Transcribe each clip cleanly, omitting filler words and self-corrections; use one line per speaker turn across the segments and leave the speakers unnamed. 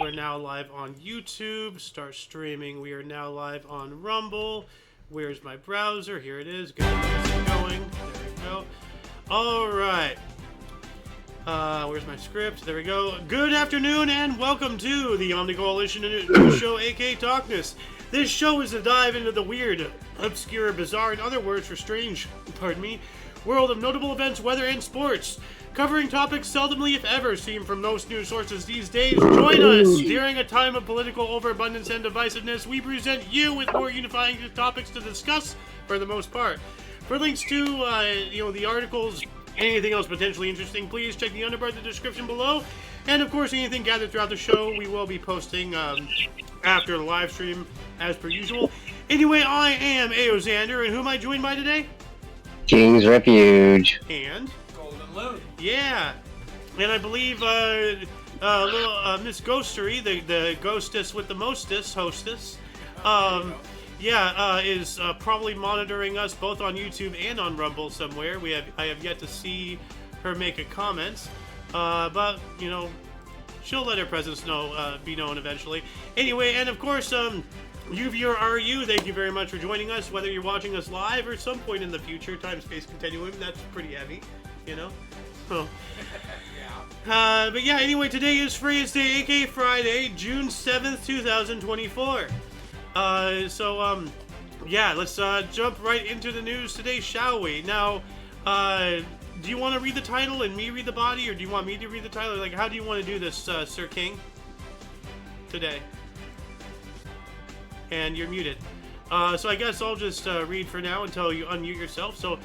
are now live on YouTube. Start streaming. We are now live on Rumble. Where's my browser? Here it is. Get the music going. There we go. All right. Where's my script? There we go. Good afternoon and welcome to the Omni Coalition News Show, aka TOCNS. This show is a dive into the weird, obscure, bizarre, and other words for strange, world of notable events, weather, and sports. Covering topics seldomly, if ever, seen from most news sources these days. Join us during a time of political overabundance and divisiveness. We present you with more unifying topics to discuss for the most part. For links to, the articles, anything else potentially interesting, please check the underbar in the description below. And of course, anything gathered throughout the show, we will be posting after the live stream, as per usual. Anyway, I am Aoxander, and who am I joined by today?
King's Refuge.
And?
Golden Loon.
Yeah. And I believe little Miss Ghostery, the ghostess with the mostest, hostess, is probably monitoring us both on YouTube and on Rumble somewhere. I have yet to see her make a comment, but she'll let her presence be known eventually. Anyway, and of course, you viewer RU, thank you very much for joining us, whether you're watching us live or some point in the future, time-space continuum. That's pretty heavy, Oh. But yeah, anyway, today is Freya's Day, aka Friday, June 7th, 2024. Let's jump right into the news today, shall we? Now, do you want to read the title and me read the body, or do you want me to read the title? Like, how do you want to do this, Sir King? Today. And you're muted. So I guess I'll just read for now until you unmute yourself. So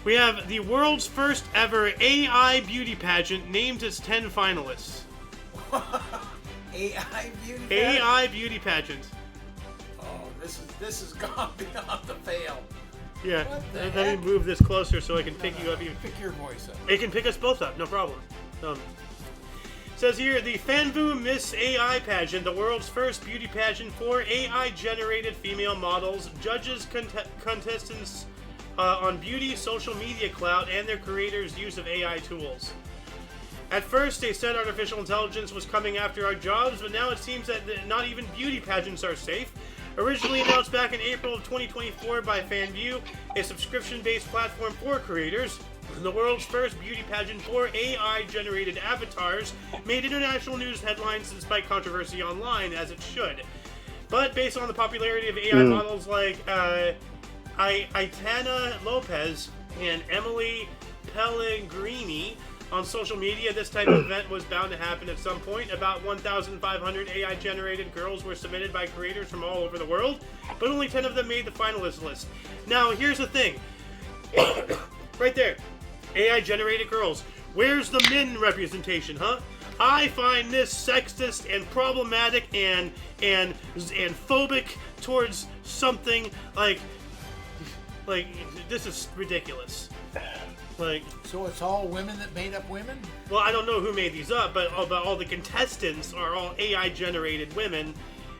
we have the world's first ever AI beauty pageant named its 10 finalists.
AI beauty pageant?
AI beauty pageant.
Oh, this has gone beyond the fail.
Yeah,
Let
me move this closer so I can pick you up.
Pick your voice up.
It can pick us both up, no problem. Says here, the Fanvu Miss AI pageant, the world's first beauty pageant for AI-generated female models, judges contestants on beauty, social media clout, and their creators' use of AI tools. At first, they said artificial intelligence was coming after our jobs, but now it seems that not even beauty pageants are safe. Originally announced back in April of 2024 by FanView, a subscription-based platform for creators, the world's first beauty pageant for AI-generated avatars made international news headlines despite controversy online, as it should. But based on the popularity of AI models like Aitana Lopez and Emily Pellegrini on social media, this type of event was bound to happen at some point. About 1,500 AI-generated girls were submitted by creators from all over the world, but only 10 of them made the finalist list. Now, here's the thing. Right there. AI-generated girls. Where's the men representation, huh? I find this sexist and problematic and phobic towards something like this is ridiculous.
So it's all women that made up women?
Well, I don't know who made these up, but all the contestants are all AI-generated women.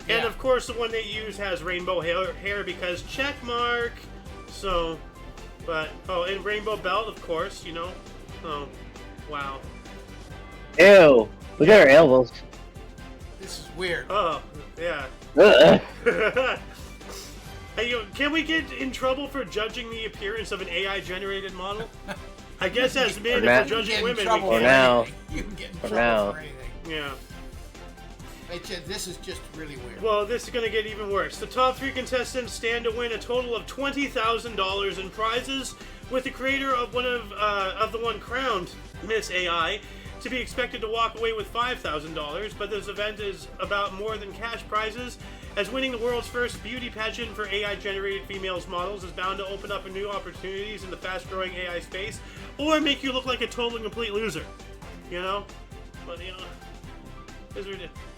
Yeah. And of course, the one they use has rainbow hair because check mark. So, and rainbow belt, of course, Oh, wow.
Ew, look at her elbows.
This is weird.
Oh, yeah. Hey, can we get in trouble for judging the appearance of an AI-generated model? I guess as men, if we're judging women, we can.
For now.
You can get in trouble for anything.
Yeah.
This is just really weird.
Well, this is going to get even worse. The top 3 contestants stand to win a total of $20,000 in prizes, with the creator of the one crowned Miss AI to be expected to walk away with $5,000. But this event is about more than cash prizes, as winning the world's first beauty pageant for AI-generated females models is bound to open up new opportunities in the fast-growing AI space, or make you look like a total and complete loser. But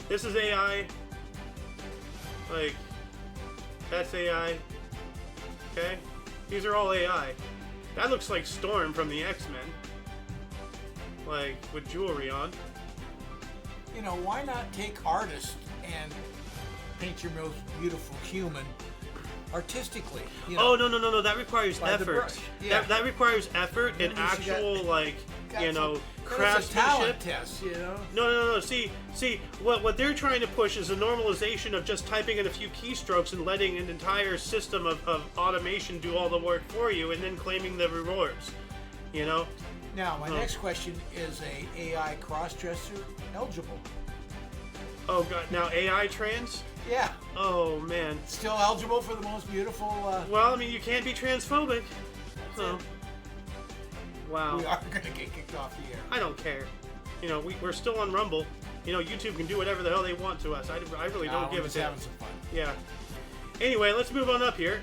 this is AI. That's AI. Okay? These are all AI. That looks like Storm from the X-Men. With jewelry on.
Why not take artists and paint your most beautiful human artistically?
Oh, no. That requires effort.
Yeah.
That requires effort and
Maybe she
actual, craftsmanship.
Test, you know.
No. See, what they're trying to push is a normalization of just typing in a few keystrokes and letting an entire system of automation do all the work for you, and then claiming the rewards. You know.
Now, my next question is: a AI crossdresser eligible?
Oh God! Now AI trans?
Yeah.
Oh man.
Still eligible for the most beautiful?
Well, I mean, you can't be transphobic. So. Wow.
We are going to get kicked off the air.
I don't care. You know, we're still on Rumble. You know, YouTube can do whatever the hell they want to us. I really don't give a damn.
Having some fun.
Yeah. Anyway, let's move on up here.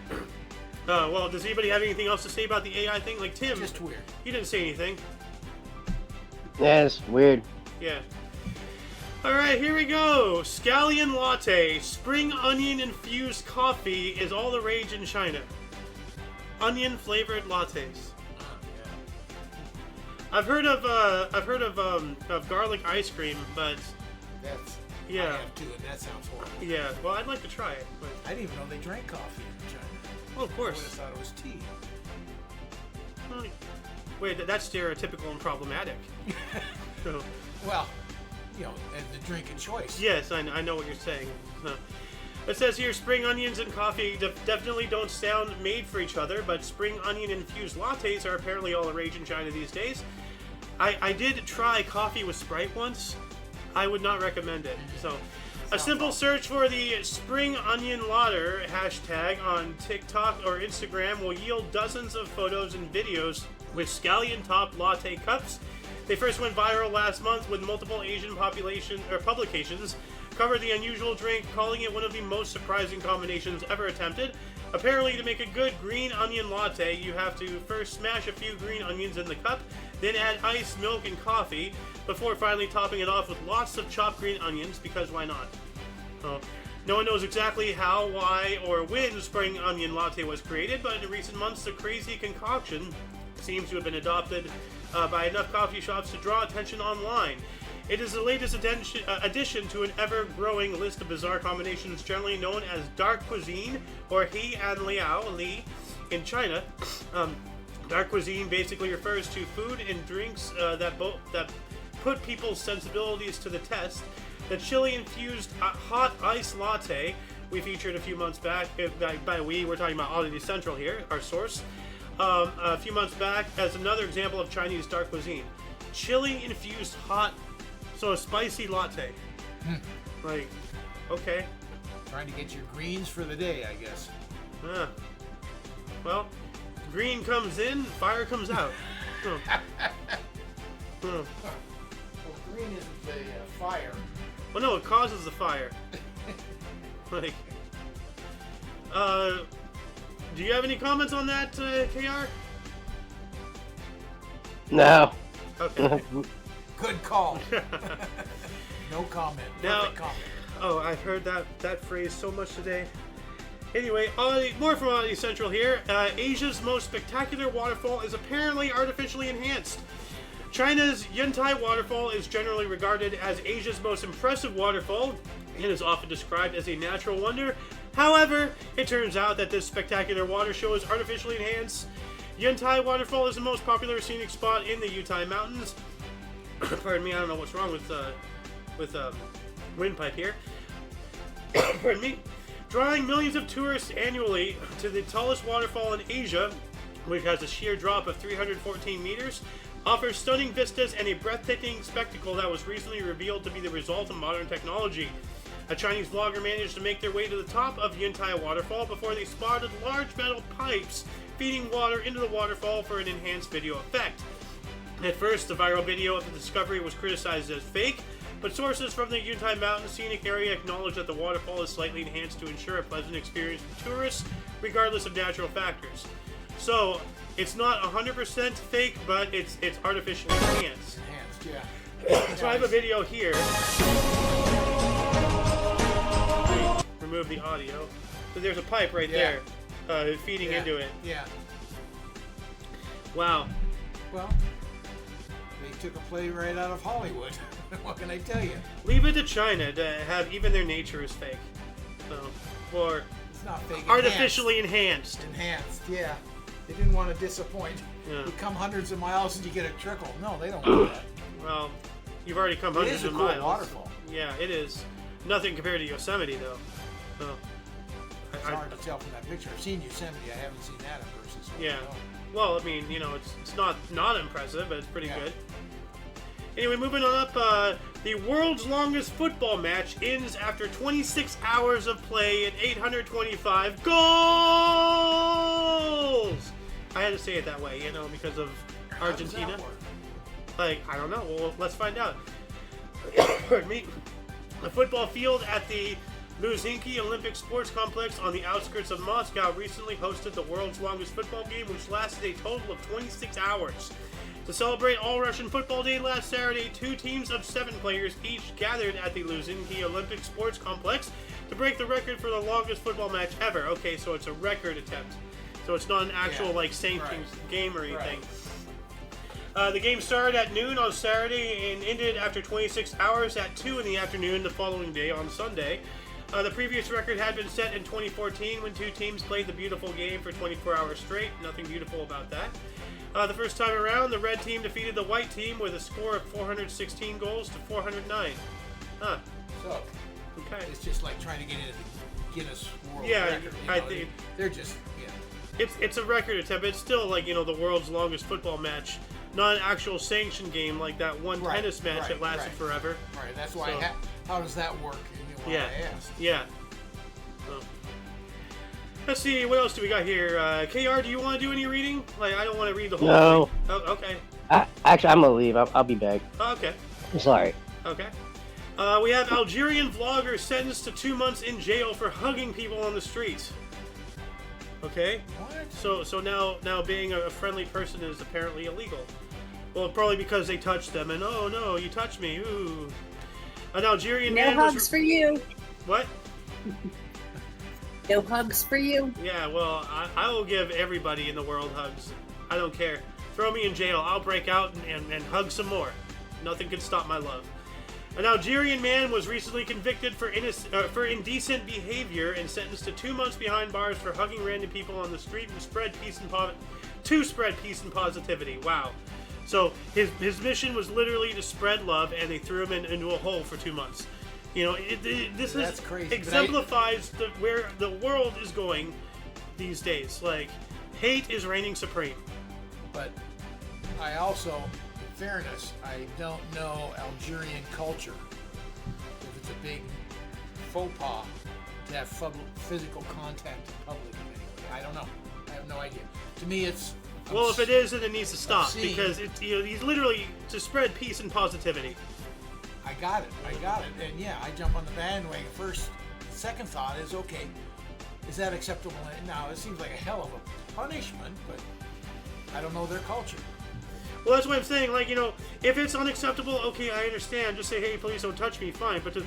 Well, does anybody have anything else to say about the AI thing? Like Tim.
Just weird.
You didn't say anything.
Yeah, it's weird.
Yeah. All right, here we go. Scallion latte, spring onion infused coffee is all the rage in China. Onion flavored lattes. I've heard of garlic ice cream, but
I have too, and that sounds horrible.
Yeah, well, I'd like to try it. But...
I didn't even know they drank coffee in China.
Well, of course.
I would have thought it was tea.
Well, wait, that's stereotypical and problematic. So,
well, you know, the drink of choice.
Yes, I know what you're saying. It says here, spring onions and coffee definitely don't sound made for each other, but spring onion infused lattes are apparently all the rage in China these days. I did try coffee with Sprite once. I would not recommend it. So, a simple search for the spring onion latte hashtag on TikTok or Instagram will yield dozens of photos and videos with scallion top latte cups. They first went viral last month with multiple Asian publications covered the unusual drink, calling it one of the most surprising combinations ever attempted. Apparently, to make a good green onion latte, you have to first smash a few green onions in the cup, then add ice, milk, and coffee, before finally topping it off with lots of chopped green onions, because why not? No one knows exactly how, why, or when spring onion latte was created, but in recent months, the crazy concoction seems to have been adopted by enough coffee shops to draw attention online. It is the latest addition to an ever-growing list of bizarre combinations generally known as dark cuisine, or he and li in China. Dark cuisine basically refers to food and drinks that put people's sensibilities to the test. The chili-infused hot ice latte we featured a few months back, by we, we're talking about Oddity Central here, our source, a few months back as another example of Chinese dark cuisine. Chili-infused hot, so a spicy latte. Like, okay.
Trying to get your greens for the day, I guess.
Well, green comes in, fire comes out.
Well, green isn't the fire.
Well, no, it causes the fire. Like, do you have any comments on that, KR?
No.
Okay.
Good call. No comment.
Now,
Perfect comment.
oh, I've heard that phrase so much today. Anyway, more from Oddity Central here. Asia's most spectacular waterfall is apparently artificially enhanced. China's Yantai waterfall is generally regarded as Asia's most impressive waterfall and is often described as a natural wonder. However, it turns out that this spectacular water show is artificially enhanced. Yantai waterfall is the most popular scenic spot in the Yantai Mountains. Pardon me, I don't know what's wrong with windpipe here. Pardon me. Drawing millions of tourists annually to the tallest waterfall in Asia, which has a sheer drop of 314 meters, offers stunning vistas and a breathtaking spectacle that was recently revealed to be the result of modern technology. A Chinese vlogger managed to make their way to the top of Yantai waterfall before they spotted large metal pipes feeding water into the waterfall for an enhanced video effect. At first, the viral video of the discovery was criticized as fake, but sources from the Yantai Mountain scenic area acknowledge that the waterfall is slightly enhanced to ensure a pleasant experience for tourists, regardless of natural factors. So, it's not 100% fake, but it's artificially enhanced.
Yeah.
So I have a video here. Remove the audio. So there's a pipe right there, feeding into it.
Yeah.
Wow.
Well, they took a play right out of Hollywood. What can I tell you?
Leave it to China to have even their nature is fake. So, or
It's not fake.
artificially enhanced.
Enhanced, yeah. They didn't want to disappoint.
Yeah.
You come hundreds of miles and you get a trickle. No, they don't want that.
Well, you've already come
It
hundreds
is a
of
cool
miles.
waterfall.
Yeah, it is. Nothing compared to Yosemite, though. Oh.
It's hard to tell from that picture. I've seen Yosemite. I haven't seen that in person. So
Yeah.
I don't know.
Well, I mean, you know, it's not impressive, but it's pretty
Yeah.
good. Anyway, moving on up, the world's longest football match ends after 26 hours of play and 825 goals! I had to say it that way, you know, because of
How does that
Argentina.
work?
Like, I don't know. Well, let's find out. Pardon me. The football field at the Luzhniki Olympic Sports Complex on the outskirts of Moscow recently hosted the world's longest football game, which lasted a total of 26 hours. To celebrate All-Russian Football Day last Saturday, 2 teams of 7 players each gathered at the Luzhniki Olympic Sports Complex to break the record for the longest football match ever. Okay, so it's a record attempt. So it's not an actual, sanctioned game or anything.
Right.
The game started at noon on Saturday and ended after 26 hours at 2 in the afternoon the following day on Sunday. The previous record had been set in 2014 when 2 teams played the beautiful game for 24 hours straight. Nothing beautiful about that. The first time around, the red team defeated the white team with a score of 416 goals to 409. Huh.
So,
Okay.
it's just like trying to get into the Guinness World
Yeah,
Record. You
I
know,
think-
they're just,
It's a record attempt. It's still the world's longest football match. Not an actual sanctioned game like that one
Right,
tennis match
right,
that lasted
right.
forever.
Right, that's why.
So-
How does that work? And why
Yeah.
I asked.
Yeah. So, let's see, what else do we got here? KR, do you want to do any reading? Like, I don't want to read the whole
No.
thing. Oh, okay.
Actually, I'm gonna leave. I'll be back.
Oh, okay.
Sorry.
Okay. We have Algerian vlogger sentenced to 2 months in jail for hugging people on the streets. Okay.
What?
So now being a friendly person is apparently illegal. Well, probably because they touched them and oh no, you touched me. Ooh. An Algerian
No
man
hugs for you.
What?
No hugs for you.
Yeah, well, I will give everybody in the world hugs. I don't care. Throw me in jail. I'll break out and hug some more. Nothing can stop my love. An Algerian man was recently convicted for indecent behavior and sentenced to 2 months behind bars for hugging random people on the street and spread peace and positivity. Wow. So his mission was literally to spread love, and they threw him into a hole for 2 months. You know, this
That's crazy, but
exemplifies where the world is going these days. Like, hate is reigning supreme.
But I also, in fairness, I don't know Algerian culture. If it's a big faux pas to have physical contact in public. Anyway, I don't know. I have no idea. To me, it's
Well, if it is, then it needs to stop
obscene.
because he's literally to spread peace and positivity.
I got it. And yeah, I jump on the bandwagon first. Second thought is, okay, is that acceptable? Now, it seems like a hell of a punishment, but I don't know their culture.
Well, that's what I'm saying. Like, if it's unacceptable, okay, I understand. Just say, hey, please don't touch me, fine. But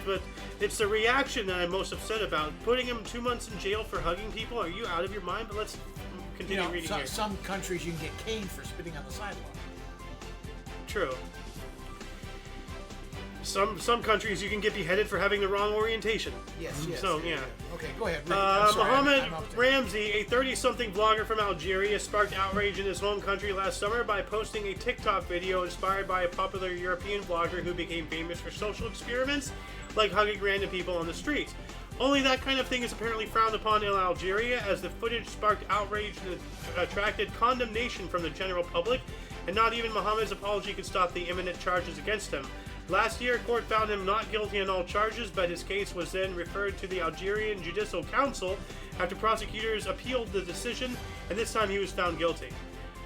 it's the reaction that I'm most upset about. Putting him 2 months in jail for hugging people? Are you out of your mind? But let's continue reading here.
Some countries you can get caned for spitting on the sidewalk.
True. Some countries you can get beheaded for having the wrong orientation.
Yes.
So, yeah.
Okay, go ahead. Rick. I'm sorry,
Mohammed
I'm up there.
Ramsey, a 30-something vlogger from Algeria, sparked outrage in his home country last summer by posting a TikTok video inspired by a popular European vlogger who became famous for social experiments like hugging random people on the streets. Only that kind of thing is apparently frowned upon in Algeria, as the footage sparked outrage and attracted condemnation from the general public, and not even Mohammed's apology could stop the imminent charges against him. Last year, court found him not guilty on all charges, but his case was then referred to the Algerian Judicial Council after prosecutors appealed the decision, and this time he was found guilty.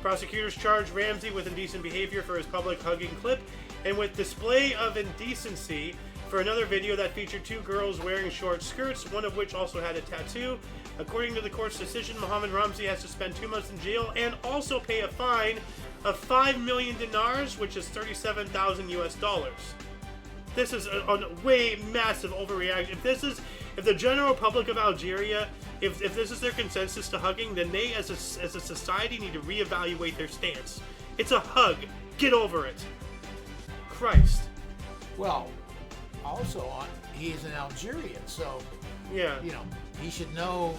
Prosecutors charged Ramsey with indecent behavior for his public hugging clip, and with display of indecency for another video that featured 2 girls wearing short skirts, one of which also had a tattoo. According to the court's decision, Mohammed Ramsey has to spend 2 months in jail and also pay a fine of 5 million dinars, which is $37,000 US. This is a way massive overreaction. If the general public of Algeria, if this is their consensus to hugging, then they as a society need to reevaluate their stance. It's a hug. Get over it. Christ.
Well, also, he's an Algerian, so
Yeah.
he should know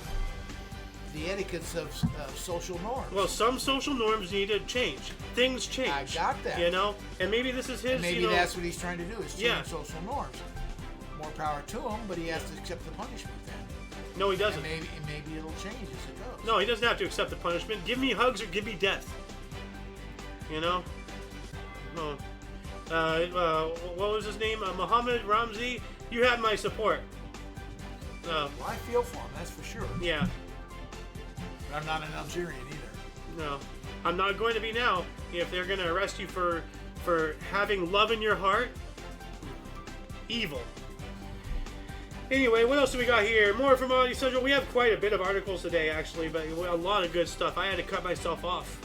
the etiquettes of social norms.
Well, some social norms need to change. Things change.
I got that.
You know, and maybe this is his.
And maybe
you know,
that's what he's trying to do, is change
Yeah.
social norms. More power to him, but he has to accept the punishment then.
No, he doesn't.
And maybe it'll change as it goes.
No, he doesn't have to accept the punishment. Give me hugs or give me death. You know? No. What was his name? Muhammad Ramzi. You have my support.
Well, I feel for him, that's for sure.
Yeah.
But I'm not an Algerian either.
No. I'm not going to be now. If they're going to arrest you for having love in your heart, evil. Anyway, what else do we got here? More from Omni Central. We have quite a bit of articles today, actually, but a lot of good stuff. I had to cut myself off.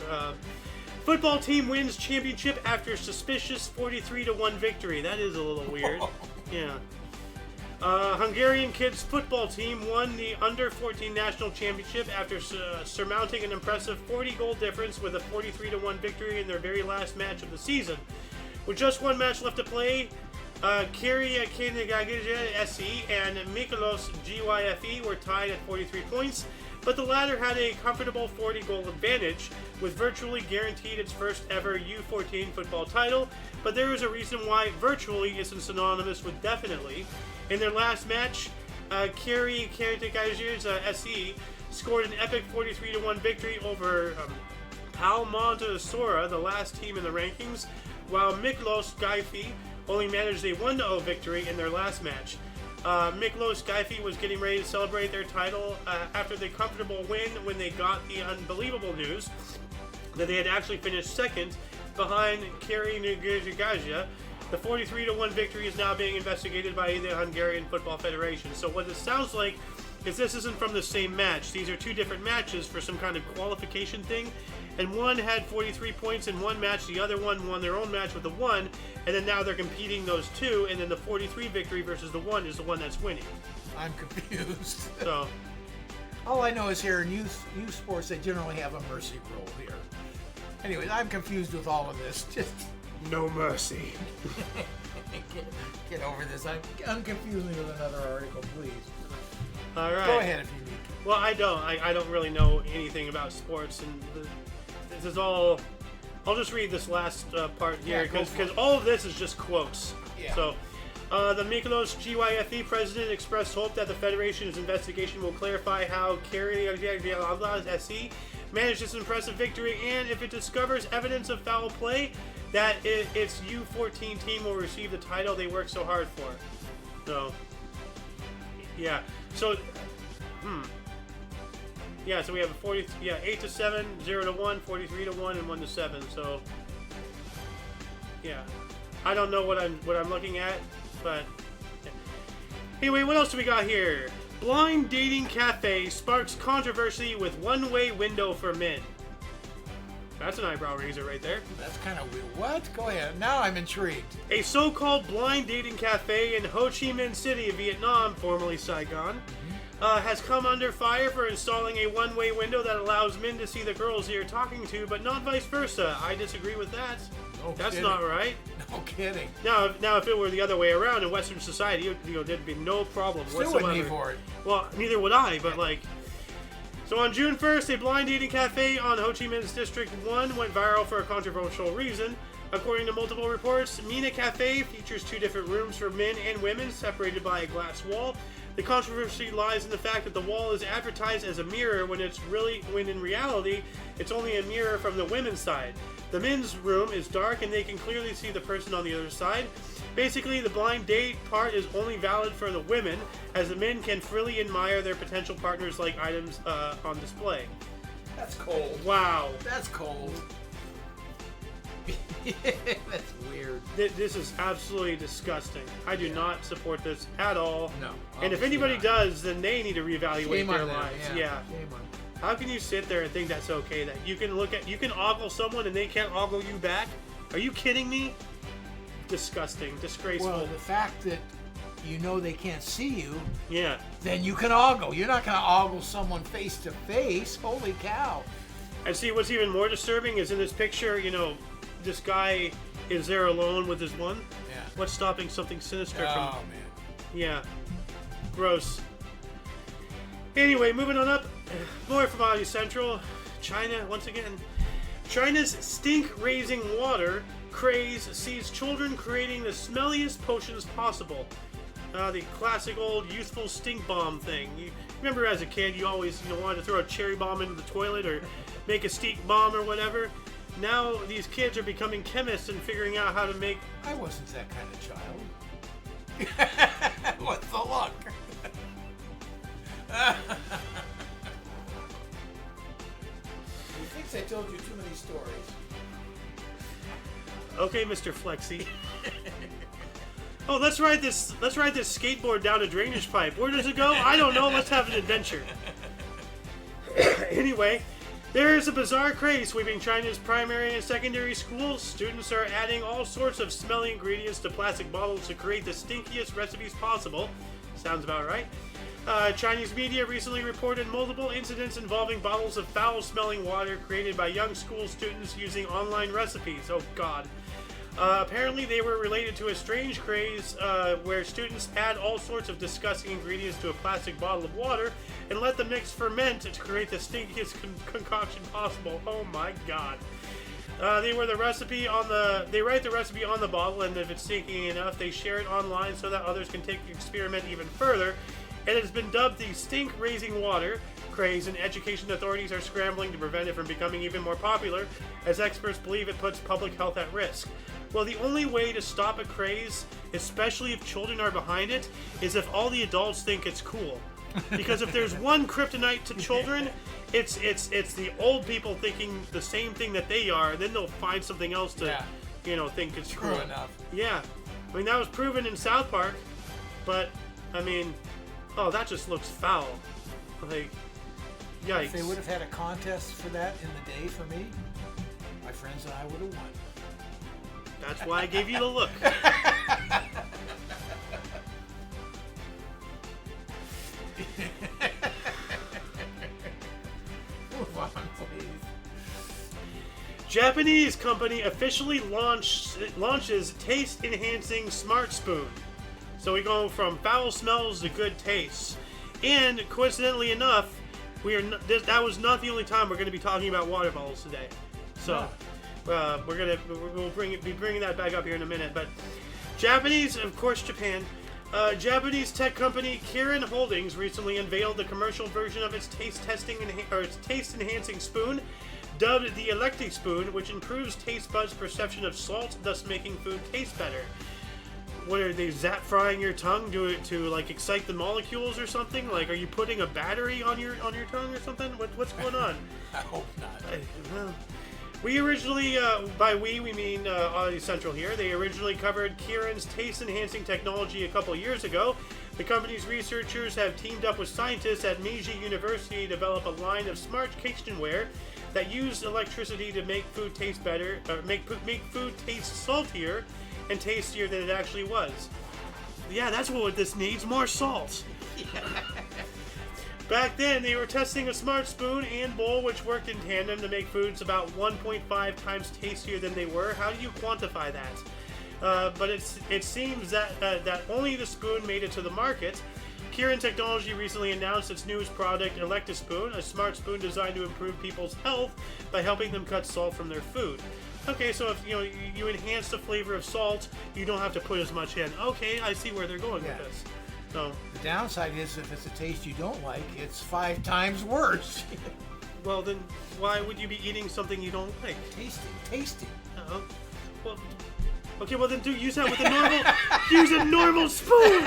Football team wins championship after suspicious 43-1 victory. That is a little weird. Yeah. Hungarian kids football team won the under-14 national championship after surmounting an impressive 40-goal difference with a 43-1 victory in their very last match of the season. With just one match left to play, Kyria Kinegagija SE and Mikolos GYFE were tied at 43 points, but the latter had a comfortable 40-goal advantage, with virtually guaranteed its first ever U14 football title. But there is a reason why virtually isn't synonymous with definitely. In their last match, Kyria Kinegagija SE scored an epic 43-1 victory over Palmontasora, the last team in the rankings, while Mikolos GYFE only managed a 1-0 victory in their last match. Mikolos GYFE was getting ready to celebrate their title after the comfortable win when they got the unbelievable news that they had actually finished second behind Kyria. The 43-1 victory is now being investigated by the Hungarian Football Federation. So what it sounds like is this isn't from the same match. These are two different matches for some kind of qualification thing. And one had 43 points in one match, the other one won their own match with the 1, and then now they're competing those two, and then the 43 victory versus the 1 is the one that's winning.
I'm confused.
So,
all I know is here in youth sports, they generally have a mercy rule here. Anyways, I'm confused with all of this. Just
no mercy.
get over this. Unconfuse me with another article, please.
All right.
Go ahead if you need to.
Well, I don't. I don't really know anything about sports, and this is all. I'll just read this last part here because all of this is just quotes.
Yeah.
So, the Mikolos GYFE president expressed hope that the federation's investigation will clarify how Kyria SE managed this impressive victory, and if it discovers evidence of foul play, that its U14 team will receive the title they worked so hard for. So, yeah. So, yeah, so we have a 8-7, 0-1, 43-1, and 1-7. So, yeah, I don't know what I'm looking at, but yeah. Anyway, what else do we got here? Blind dating cafe sparks controversy with one-way window for men. That's an eyebrow raiser right there.
That's kind of weird. What? Go ahead. Now I'm intrigued.
A so-called blind dating cafe in Ho Chi Minh City, Vietnam, formerly Saigon, has come under fire for installing a one-way window that allows men to see the girls they are talking to, but not vice versa. I disagree with that.
No
That's
kidding.
not right.
No kidding.
Now, if it were the other way around in Western society, there'd be no problem
Still
whatsoever.
wouldn't be for it.
Well, neither would I, but like. So on June 1st, a blind dating cafe on Ho Chi Minh's District 1 went viral for a controversial reason. According to multiple reports, Mina Cafe features two different rooms for men and women separated by a glass wall. The controversy lies in the fact that the wall is advertised as a mirror when in reality, it's only a mirror from the women's side. The men's room is dark and they can clearly see the person on the other side. Basically, the blind date part is only valid for the women, as the men can freely admire their potential partners like items on display.
That's cold.
Wow.
That's cold. That's weird.
This is absolutely disgusting. I do not support this at all.
No.
And if anybody does, then they need to reevaluate
Shame
their
on them.
lives.
Yeah. Shame on them.
How can you sit there and think that's okay? That you can ogle someone and they can't ogle you back? Are you kidding me? Disgusting. Disgraceful.
Well, the fact that you know they can't see you,
Yeah.
then you can ogle. You're not going to ogle someone face to face. Holy cow.
And see, what's even more disturbing is in this picture, this guy is there alone with his one.
Yeah.
What's stopping something sinister from...
Oh, man.
Yeah. Gross. Anyway, moving on up. More from Audio Central. China, once again. China's stink-raising water craze sees children creating the smelliest potions possible. The classic old youthful stink bomb thing. You remember as a kid, you always wanted to throw a cherry bomb into the toilet or make a stink bomb or whatever. Now these kids are becoming chemists and figuring out how to make...
I wasn't that kind of child. What's the luck? He thinks I told you too many stories.
Okay, Mr. Flexi. Oh, let's ride this skateboard down a drainage pipe. Where does it go? I don't know. Let's have an adventure. Anyway, there is a bizarre craze sweeping China's primary and secondary schools. Students are adding all sorts of smelly ingredients to plastic bottles to create the stinkiest recipes possible. Sounds about right. Chinese media recently reported multiple incidents involving bottles of foul-smelling water created by young school students using online recipes. Oh, God. Apparently, they were related to a strange craze where students add all sorts of disgusting ingredients to a plastic bottle of water and let the mix ferment to create the stinkiest concoction possible. Oh my God! They write the recipe on the bottle, and if it's stinky enough, they share it online so that others can take the experiment even further. It has been dubbed the stink-raising water craze, and education authorities are scrambling to prevent it from becoming even more popular, as experts believe it puts public health at risk. Well, the only way to stop a craze, especially if children are behind it, is if all the adults think it's cool. Because if there's one kryptonite to children, it's the old people thinking the same thing that they are, and then they'll find something else to, think it's cool.
True enough.
Yeah. I mean, that was proven in South Park, but, I mean, oh, that just looks foul. Like, yikes.
If they would have had a contest for that in the day for me, my friends and I would have won.
That's why I gave you the look.
Move on, please.
Japanese company officially launches taste-enhancing smart spoon. So we go from foul smells to good tastes. And coincidentally enough, that was not the only time we're going to be talking about water bottles today. So we'll be bringing that back up here in a minute. But Japanese, of course, Japan. Japanese tech company Kirin Holdings recently unveiled the commercial version of its taste-enhancing spoon, dubbed the Electric Spoon, which improves taste buds' perception of salt, thus making food taste better. What are they, zap frying your tongue to like excite the molecules or something? Like, are you putting a battery on your tongue or something? What's going on?
I hope not.
We originally, by we mean Audio Central here, they originally covered Kirin's taste-enhancing technology a couple years ago. The company's researchers have teamed up with scientists at Meiji University to develop a line of smart kitchenware that use electricity to make food taste better, make food taste saltier and tastier than it actually was. Yeah, that's what this needs, more salt. Back then, they were testing a smart spoon and bowl which worked in tandem to make foods about 1.5 times tastier than they were. How do you quantify that? But it seems that only the spoon made it to the market. Kirin Technology recently announced its newest product, Electric Spoon, a smart spoon designed to improve people's health by helping them cut salt from their food. Okay, so if you enhance the flavor of salt, you don't have to put as much in. Okay, I see where they're going with this. So
the downside is if it's a taste you don't like, it's 5 times worse.
Well, then why would you be eating something you don't like?
Tasting.
Well, okay, well then use that with a normal spoon.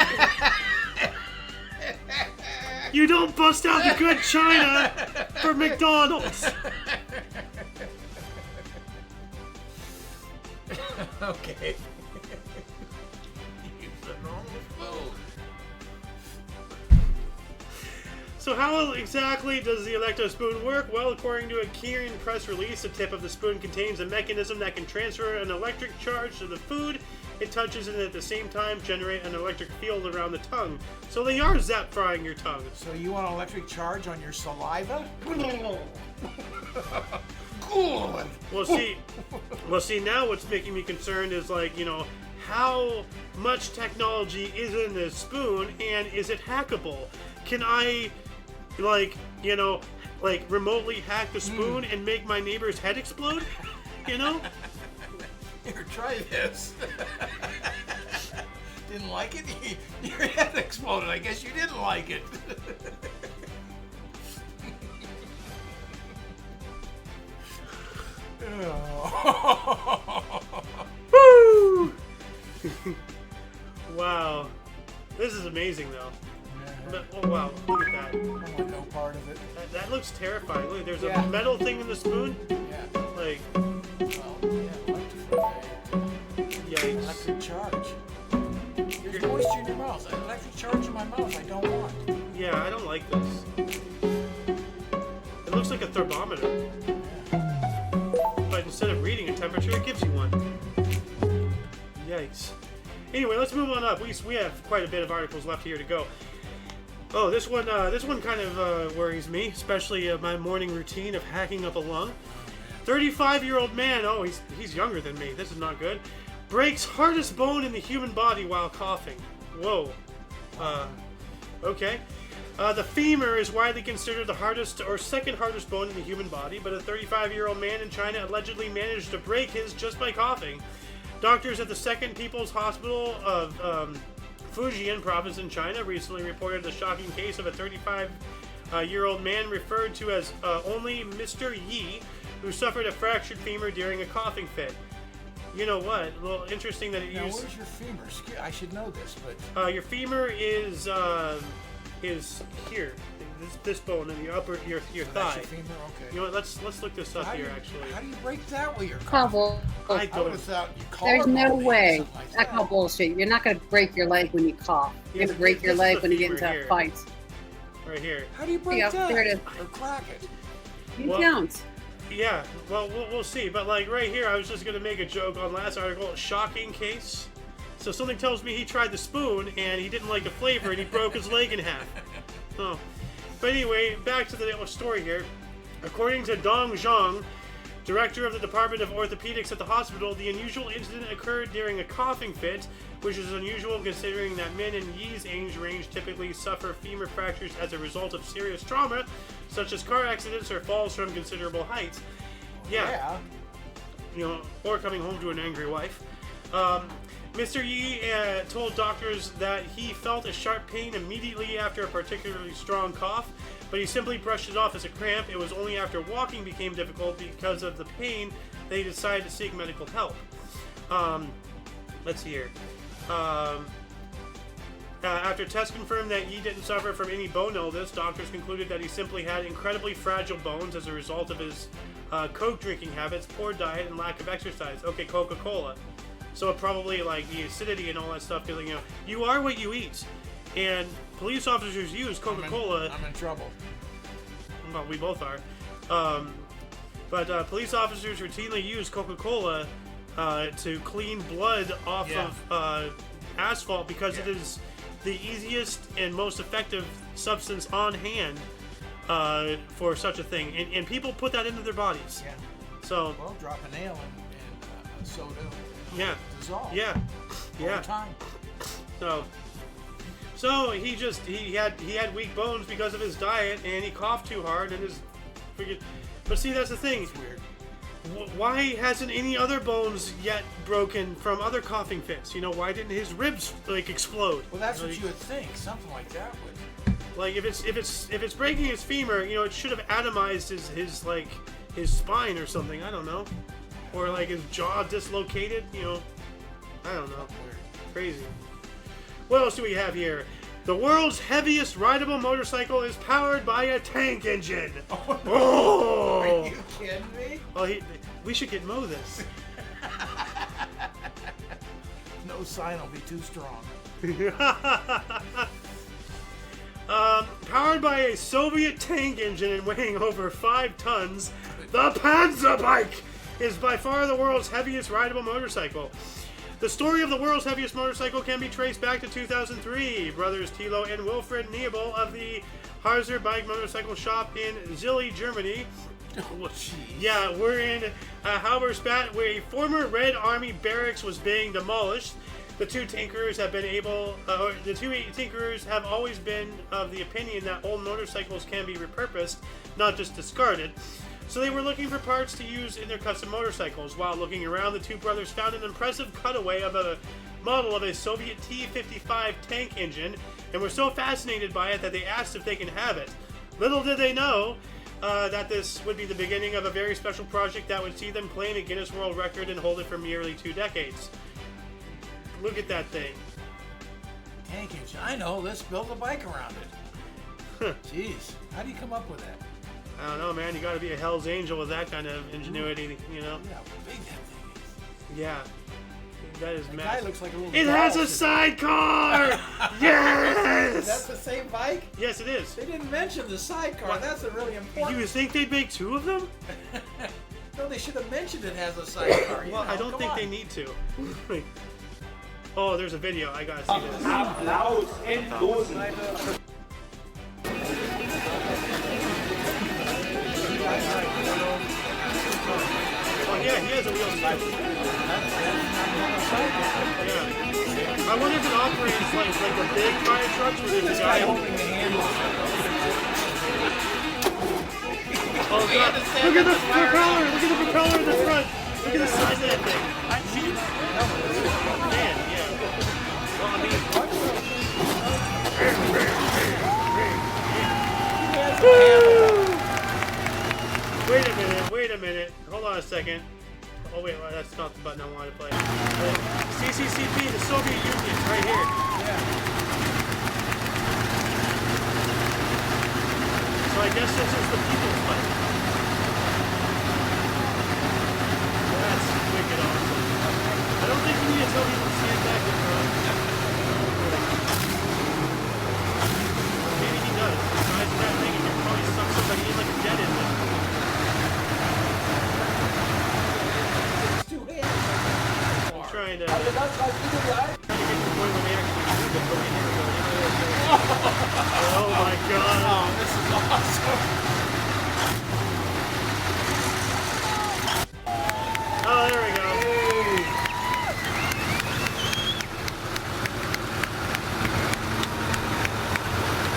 You don't bust out the good china for McDonald's.
Okay. Use a normal spoon.
So how exactly does the Electro Spoon work? Well, according to a Kirin press release, the tip of the spoon contains a mechanism that can transfer an electric charge to the food it touches and at the same time generate an electric field around the tongue. So they are zap frying your tongue.
So you want an electric charge on your saliva?
Well, see, now what's making me concerned is how much technology is in this spoon and is it hackable? Can I like, you know, like remotely hack the spoon and make my neighbor's head explode? You know?
Here, try this. Didn't like it? Your head exploded. I guess you didn't like it.
Woo! Wow. This is amazing, though. Oh, wow. Look at that.
I want no part of it.
That looks terrifying. Look, there's
Yeah.
a metal thing in the spoon.
Yeah.
Like,
Well, yeah,
yikes.
electric charge. There's moisture in your mouth. Electric charge in my mouth. I don't want.
Yeah, I don't like this. It looks like a thermometer. But instead of reading a temperature, it gives you one. Yikes. Anyway, let's move on up. We have quite a bit of articles left here to go. Oh, this one kind of worries me, especially my morning routine of hacking up a lung. 35-year-old man, oh, he's younger than me. This is not good. Breaks hardest bone in the human body while coughing. Whoa. Okay. The femur is widely considered the hardest or second hardest bone in the human body, but a 35-year-old man in China allegedly managed to break his just by coughing. Doctors at the Second People's Hospital of Fujian province in China recently reported the shocking case of a 35-year-old man referred to as only Mr. Yi, who suffered a fractured femur during a coughing fit. You know what? Well, interesting that it
Now,
used...
where's your femur? I should know this, but...
your femur is here. This bone in your upper your
That's
thigh.
your femur? Okay.
You know what? Let's look this up here actually.
How do you break that with your
Cobble.
I
I would
don't.
have thought you
There's no
collarbone
way.
or something like
That's
that.
all bullshit. You're not going to break your leg when you cough. You're
Yes,
going to break
this
your
is
leg
the
when you get
femur
into
here.
fights.
Right here.
How do you break
Yeah,
that?
there it is.
Or crack it?
You
Well-
don't.
Yeah. Well, we'll see. But like right here, I was just gonna make a joke on last article. Shocking case. So something tells me he tried the spoon and he didn't like the flavor and he broke his leg in half. Oh. But anyway, back to the story here. According to Dong Zhang, director of the Department of Orthopedics at the hospital, the unusual incident occurred during a coughing fit, which is unusual considering that men in Yi's age range typically suffer femur fractures as a result of serious trauma, such as car accidents or falls from considerable heights. Yeah. You know, or coming home to an angry wife. Mr. Yi told doctors that he felt a sharp pain immediately after a particularly strong cough, but he simply brushed it off as a cramp. It was only after walking became difficult because of the pain that he decided to seek medical help. Let's see here. After tests confirmed that Yi didn't suffer from any bone illness, doctors concluded that he simply had incredibly fragile bones as a result of his Coke drinking habits, poor diet, and lack of exercise. Okay, Coca-Cola. So probably like the acidity and all that stuff, because you know you are what you eat, and police officers use Coca-Cola.
I'm in trouble.
Well, we both are. But police officers routinely use Coca-Cola to clean blood off of asphalt because it is the easiest and most effective substance on hand for such a thing, and people put that into their bodies.
Yeah.
So
Well, drop a nail in soda.
yeah,
Dissolve.
yeah,
All
yeah.
the time.
So he had weak bones because of his diet, and he coughed too hard, and his but see, that's the thing.
It's weird.
Why hasn't any other bones yet broken from other coughing fits? You know, why didn't his ribs like explode?
Well, that's
Like,
what you would think. Something like that would.
like if it's breaking his femur, you know, it should have atomized his spine or something. I don't know, or like his jaw dislocated. You know, I don't know.
Weird.
Crazy. What else do we have here? The world's heaviest rideable motorcycle is powered by a tank engine. Oh!
Are you kidding me?
Well, we should get Mo this.
No sign will be too strong.
Powered by a Soviet tank engine and weighing over 5 tons, the Panzer Bike is by far the world's heaviest rideable motorcycle. The story of the world's heaviest motorcycle can be traced back to 2003. Brothers Thilo and Wilfried Niebel of the Harzer Bike Motorcycle Shop in Zilli, Germany.
Oh, jeez.
Yeah, we're in Halberstadt, where a former Red Army barracks was being demolished. The two tinkerers have been able, the two tinkerers have always been of the opinion that old motorcycles can be repurposed, not just discarded. So they were looking for parts to use in their custom motorcycles. While looking around, the two brothers found an impressive cutaway of a model of a Soviet T-55 tank engine and were so fascinated by it that they asked if they can have it. Little did they know that this would be the beginning of a very special project that would see them claim a Guinness World Record and hold it for nearly 2 decades. Look at that thing.
Tank engine. I know. Let's build a bike around it. Jeez. How do you come up with that?
I don't know, man. You gotta be a Hell's Angel with that kind of ingenuity, you know?
Look how big that thing is.
Yeah. That is
That
massive.
guy looks like a little
It
doll
has a
sitting-
sidecar!
That's
Yes!
the same bike?
Yes, it is.
They didn't mention the sidecar.
What?
That's a really important.
You think they'd make 2 of them?
No, they should have mentioned it has a sidecar.
Well, I don't think they need to. Oh, there's a video. I gotta see this.
Applaus endlosen.
Oh, yeah, he has a wheel too. Yeah. I wonder if it operates like the big fire trucks where there's a guy holding the handle. Oh god, look at the propeller! Look at the propeller in the front! Look at the size of that thing! Man, yeah. Well, I mean... Wait a minute. Hold on a second. Oh wait, well, that's not the button I wanted to play. CCCP, the Soviet Union, right here. So I guess this is the people's fight. That's wicked awesome. I don't think you need to tell people to stand back and run. Maybe he does. Besides that thing, he can probably suck somebody in like a jet engine. I'm trying to get to the point where they actually move it, but we never go. Oh my god.
Oh, this is awesome.
Oh, there we go.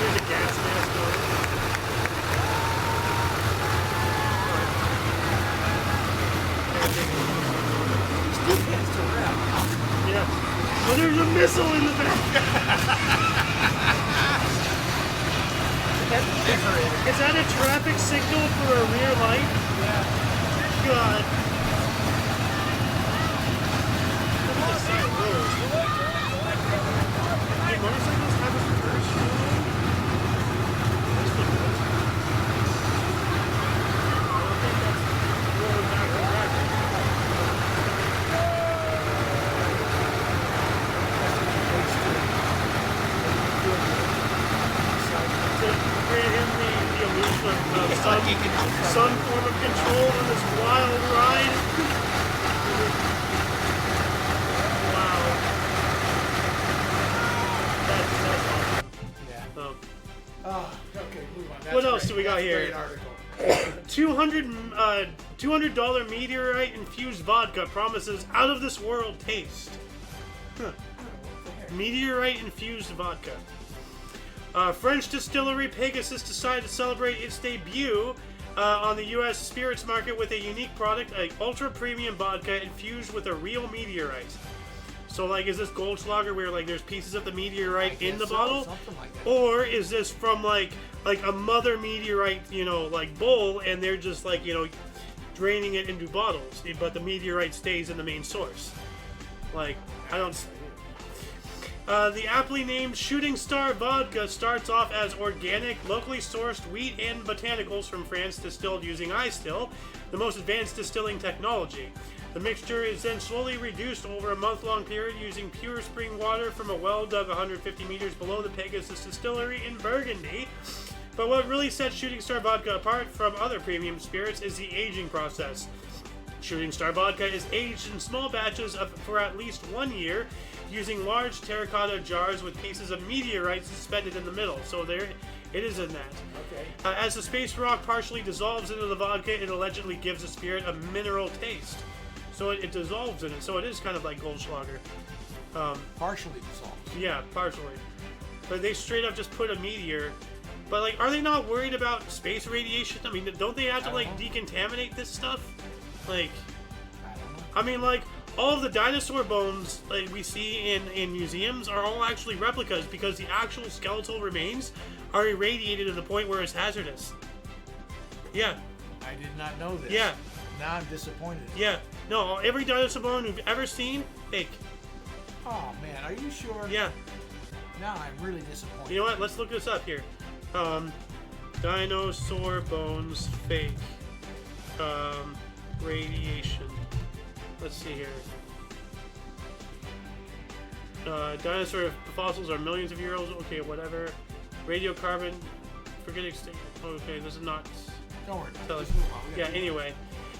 There's a gas mask going. Yeah. Oh, there's a missile in the back. Is that a traffic signal for a rear light?
Yeah.
God. Look at the same rules. Hey, motorcycles have a reverse? This one does. I don't think that's rolling back and back. To grant him the illusion of some form of control on this wild ride. Wow. That's awesome.
Yeah.
Oh.
Oh, okay, move on. That's
What else
great.
do we got
That's a
here?
Great article.
$200 meteorite infused vodka promises out of this world taste. Huh. Meteorite infused vodka. French distillery Pegasus decided to celebrate its debut on the U.S. spirits market with a unique product, a ultra premium vodka infused with a real meteorite. So, like, is this Goldschlager where like there's pieces of the meteorite in the
guess so,
bottle,
something like that.
or is this from like a mother meteorite, like bowl, and they're just like draining it into bottles, but the meteorite stays in the main source? Like, I don't. The aptly named Shooting Star Vodka starts off as organic, locally sourced wheat and botanicals from France distilled using iStill, the most advanced distilling technology. The mixture is then slowly reduced over a month-long period using pure spring water from a well dug 150 meters below the Pegasus distillery in Burgundy. But what really sets Shooting Star Vodka apart from other premium spirits is the aging process. Shooting Star Vodka is aged in small batches for at least 1 year, using large terracotta jars with pieces of meteorite suspended in the middle. So there, it is in that.
Okay.
As the space rock partially dissolves into the vodka, it allegedly gives the spirit a mineral taste. So it dissolves in it. So it is kind of like Goldschlager.
Partially dissolved.
Yeah, partially. But they straight up just put a meteor. But like, are they not worried about space radiation? I mean, don't they have to like decontaminate this stuff? Like,
I don't know.
I mean, like, all of the dinosaur bones like we see in museums are all actually replicas because the actual skeletal remains are irradiated to the point where it's hazardous. Yeah.
I did not know this.
Yeah.
Now I'm disappointed.
Yeah. No, every dinosaur bone we've ever seen, fake.
Oh man, are you sure?
Yeah.
Now I'm really disappointed.
You know what? Let's look this up here. Dinosaur bones fake. Radiation. Let's see here. Dinosaur fossils are millions of years old. Okay, whatever. Radiocarbon. Forget extinct. Okay, this is not.
Don't worry
So,
about it. Just move on. We
yeah.
gotta move
Anyway.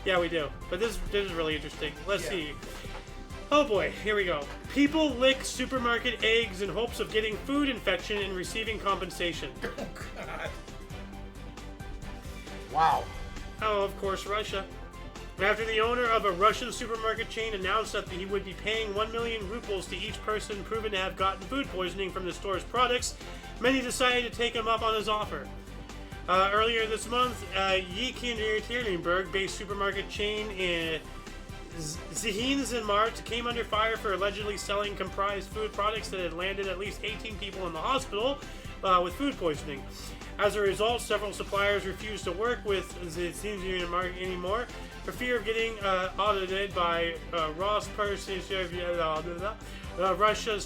Yeah, we do. But this is really interesting. Let's
Yeah.
see. Oh boy, here we go. People lick supermarket eggs in hopes of getting food infection and receiving compensation.
on. Oh God. Wow.
Oh, of course, Russia. After the owner of a Russian supermarket chain announced that he would be paying 1 million rubles to each person proven to have gotten food poisoning from the store's products, many decided to take him up on his offer. Earlier this month, Yekaterinburg-based supermarket chain in Zhinzimart came under fire for allegedly selling comprised food products that had landed at least 18 people in the hospital with food poisoning. As a result, several suppliers refused to work with Zhinzimart anymore for fear of getting audited by Russia's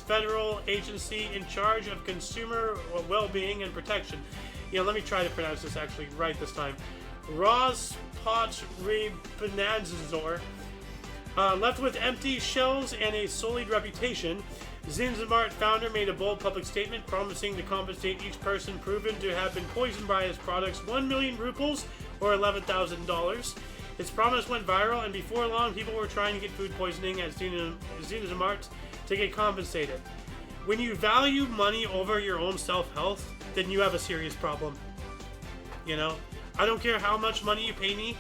federal agency in charge of consumer well-being and protection. Yeah, let me try to pronounce this actually right this time. Rospotrебnadzor. Left with empty shelves and a sullied reputation, Zhinzimart founder made a bold public statement promising to compensate each person proven to have been poisoned by his products 1 million rubles or $11,000. His promise went viral, and before long, people were trying to get food poisoning at Zhinzimart to get compensated. When you value money over your own self-health, then you have a serious problem. You know? I don't care how much money you pay me.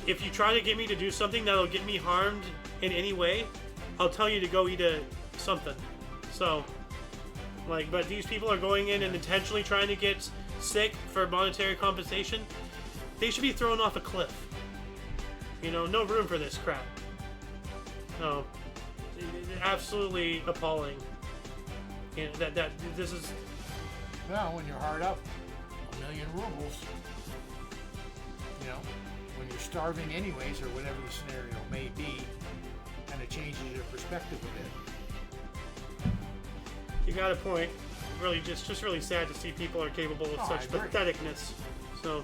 If you try to get me to do something that'll get me harmed in any way, I'll tell you to go eat something. So, like, but these people are going in and intentionally trying to get sick for monetary compensation. They should be thrown off a cliff. You know, no room for this crap. No, absolutely appalling. You know, that this is.
Well, when you're hard up, 1 million rubles. You know, when you're starving anyways, or whatever the scenario may be, kind of changes your perspective a bit.
You got a point. Really, just really sad to see people are capable of such patheticness. So,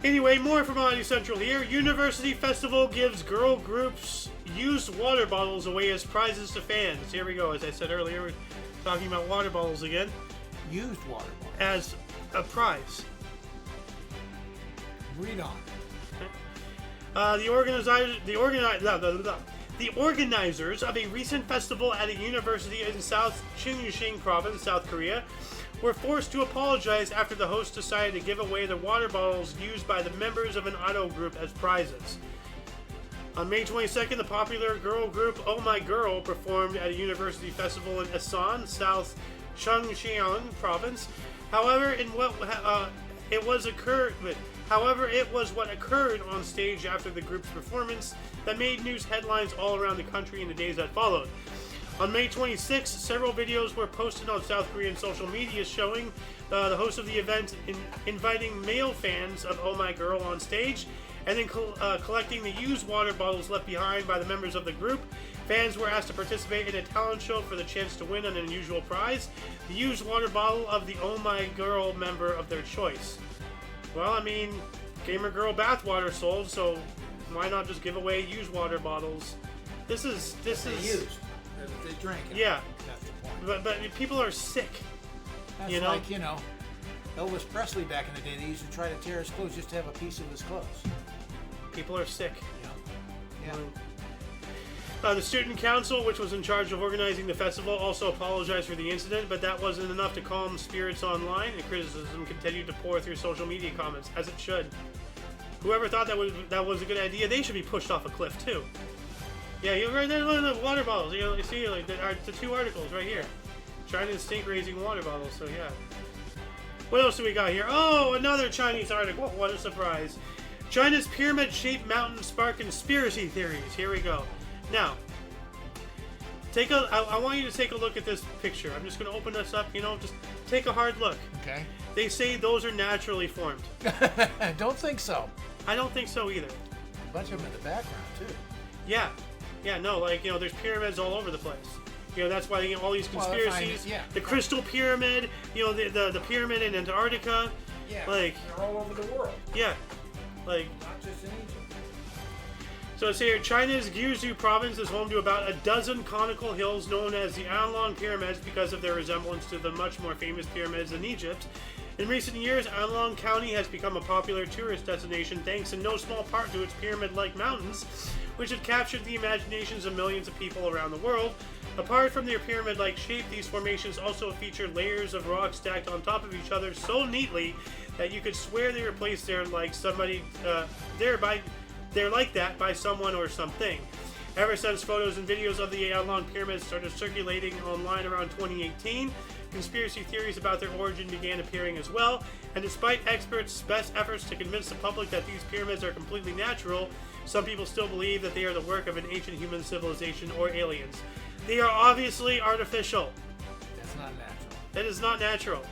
anyway, more from Audio Central here. University Festival gives girl groups used water bottles away as prizes to fans. Here we go. As I said earlier, we're talking about water bottles again.
Used water bottles.
As a prize.
Read on.
The organizers of a recent festival at a university in South Chungcheong Province, South Korea, were forced to apologize after the host decided to give away the water bottles used by the members of an idol group as prizes. On May 22nd, the popular girl group Oh My Girl performed at a university festival in Asan, South Chungcheong Province. However, it was what occurred on stage after the group's performance that made news headlines all around the country in the days that followed. On May 26th, several videos were posted on South Korean social media showing the host of the event inviting male fans of Oh My Girl on stage and then collecting the used water bottles left behind by the members of the group. Fans were asked to participate in a talent show for the chance to win an unusual prize, the used water bottle of the Oh My Girl member of their choice. Well, I mean, Gamer Girl bathwater sold, so why not just give away used water bottles? This is
They used. They drank it.
Yeah.
That's the point.
But people are sick.
That's
you know?
like, Elvis Presley back in the day. They used to try to tear his clothes just to have a piece of his clothes.
People are sick.
Yeah.
The student council, which was in charge of organizing the festival, also apologized for the incident, but that wasn't enough to calm spirits online, and criticism continued to pour through social media comments, as it should. Whoever thought that was a good idea, they should be pushed off a cliff too. Yeah, you're right there. Look at the water bottles. You know, you see like the 2 articles right here. China's stink-raising water bottles. So yeah. What else do we got here? Oh, another Chinese article. What a surprise! China's pyramid-shaped mountain spark conspiracy theories. Here we go. Now, I want you to take a look at this picture. I'm just going to open this up. You know, just take a hard look.
Okay.
They say those are naturally formed.
I don't think so.
I don't think so either.
A bunch of them in the background too.
Yeah. Yeah, no, like, you know, there's pyramids all over the place. You know, that's why, you know, all these conspiracies.
Yeah.
The Crystal Pyramid, you know, the pyramid in Antarctica.
Yeah.
Like,
they're all over the world.
yeah. Like,
Not just in Egypt.
so it's here, China's Guizhou province is home to about a dozen conical hills known as the Anlong Pyramids because of their resemblance to the much more famous pyramids in Egypt. In recent years, Anlong County has become a popular tourist destination thanks in no small part to its pyramid-like mountains, which have captured the imaginations of millions of people around the world. Apart from their pyramid-like shape, these formations also feature layers of rock stacked on top of each other so neatly that you could swear they were placed there like somebody, they're like that by someone or something. Ever since photos and videos of the Anlong Pyramids started circulating online around 2018, conspiracy theories about their origin began appearing as well, and despite experts' best efforts to convince the public that these pyramids are completely natural, some people still believe that they are the work of an ancient human civilization or aliens. They are obviously artificial.
That's not natural.
That is not natural.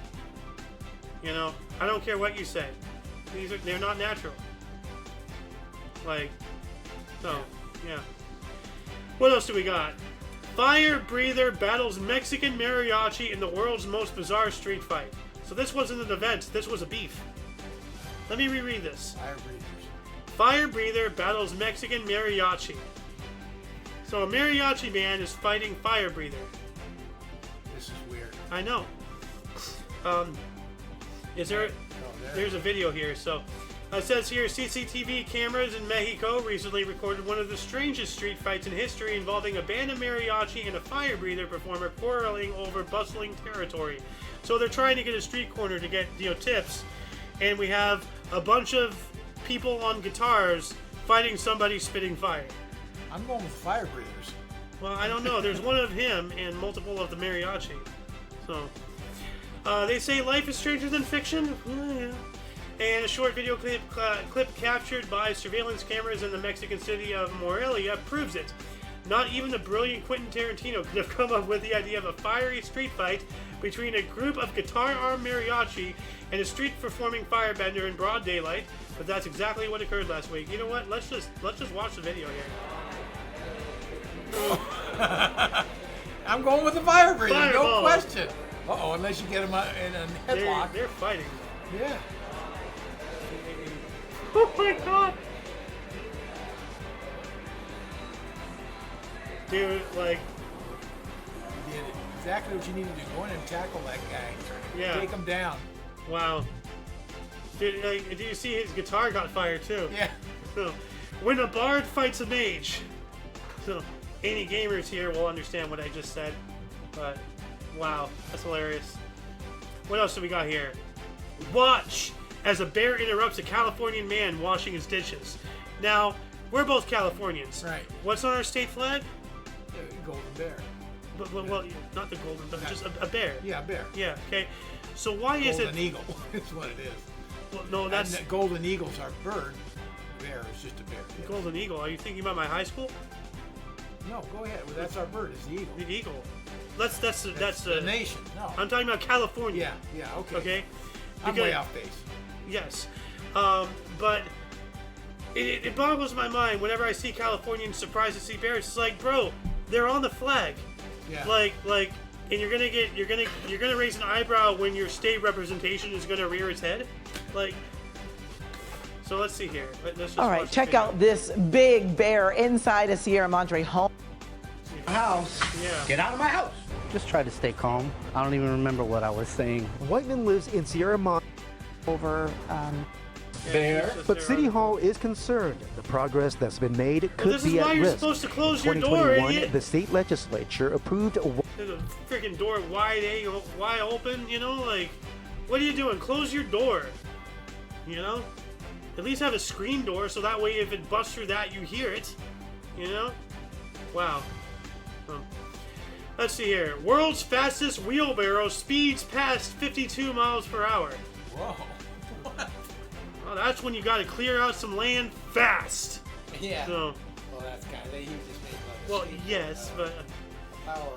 You know, I don't care what you say. They're not natural. Like, so, yeah. What else do we got? Fire breather battles Mexican mariachi in the world's most bizarre street fight. So this wasn't an event, this was a beef. Let me reread this.
Fire breathers.
Fire breather battles Mexican mariachi. So a mariachi man is fighting fire breather.
This is weird.
I know. Is there? There's a video here. So it says here, CCTV cameras in Mexico recently recorded one of the strangest street fights in history involving a band of mariachi and a fire breather performer quarreling over bustling territory. So they're trying to get a street corner to get, you know, tips, and we have a bunch of people on guitars fighting somebody spitting fire.
I'm going with fire breathers.
Well, I don't know. There's one of him and multiple of the mariachi. So, they say life is stranger than fiction. Yeah. And a short video clip captured by surveillance cameras in the Mexican city of Morelia proves it. Not even the brilliant Quentin Tarantino could have come up with the idea of a fiery street fight between a group of guitar-armed mariachi and a street-performing firebender in broad daylight. But that's exactly what occurred last week. You know what? Let's just watch the video here.
I'm going with the fire breather,
Fireball.
no question. Uh-oh, unless you get them in a headlock.
They're fighting.
Yeah.
Oh my god! Dude, like,
You did exactly what you needed to do. Go in and tackle that guy.
Yeah.
Take him down.
wow. Dude, like, did you see his guitar got fired too?
Yeah.
So, when a bard fights a mage. So, any gamers here will understand what I just said. But, wow, that's hilarious. What else do we got here? Watch as a bear interrupts a Californian man washing his dishes. Now, we're both Californians.
Right.
What's on our state flag?
Golden bear.
Well, not the golden, but just a bear.
Yeah, a bear.
Yeah, okay. So why is it...
Golden eagle is what it is.
Well, no, that's...
And golden eagles are bird. Bear is just a bear. Yeah.
Golden eagle. Are you thinking about my high school?
No, go ahead. Well, that's our bird. It's the eagle.
The eagle. That's
the nation. No.
I'm talking about California.
Yeah, okay.
Okay?
I'm way off base.
Yes. But it boggles my mind whenever I see Californians surprised to see bears. It's like, bro, they're on the flag.
Yeah.
Like, and you're gonna raise an eyebrow when your state representation is gonna rear its head. Like, so let's see here. Let's just
All right, check out this big bear inside a Sierra Madre home.
House.
Yeah.
Get out of my house.
Just try to stay calm. I don't even remember what I was saying.
Whiteman lives in Sierra Madre,
Over,
Bear.
but City Hall is concerned the progress that's been made could
this is
be
why
at
you're
risk.
supposed to close
In
your door,
2021,
idiot.
the state legislature approved
There's a freaking door wide open, you know? Like, what are you doing? Close your door. You know? At least have a screen door so that way if it busts through that, you hear it. You know? Wow. Let's see here. World's fastest wheelbarrow speeds past 52 miles per hour.
Whoa. What?
Well, that's when you got to clear out some land fast.
Yeah.
So,
Well, that's kind of, he just made like a
well,
statement,
yes, but
power.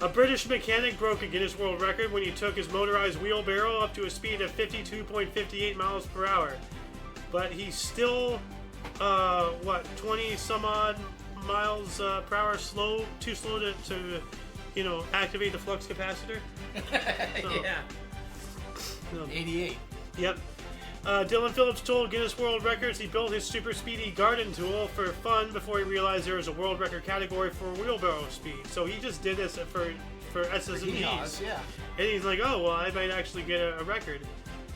a British mechanic broke a Guinness World Record when he took his motorized wheelbarrow up to a speed of 52.58 miles per hour. But he's still, 20 some odd miles per hour too slow to activate the flux capacitor. So,
Yeah.
so,
88.
Yep. Dylan Phillips told Guinness World Records he built his super speedy garden tool for fun before he realized there was a world record category for wheelbarrow speed. So he just did this for S's and D's.
Yeah.
And he's like, oh, well, I might actually get a record.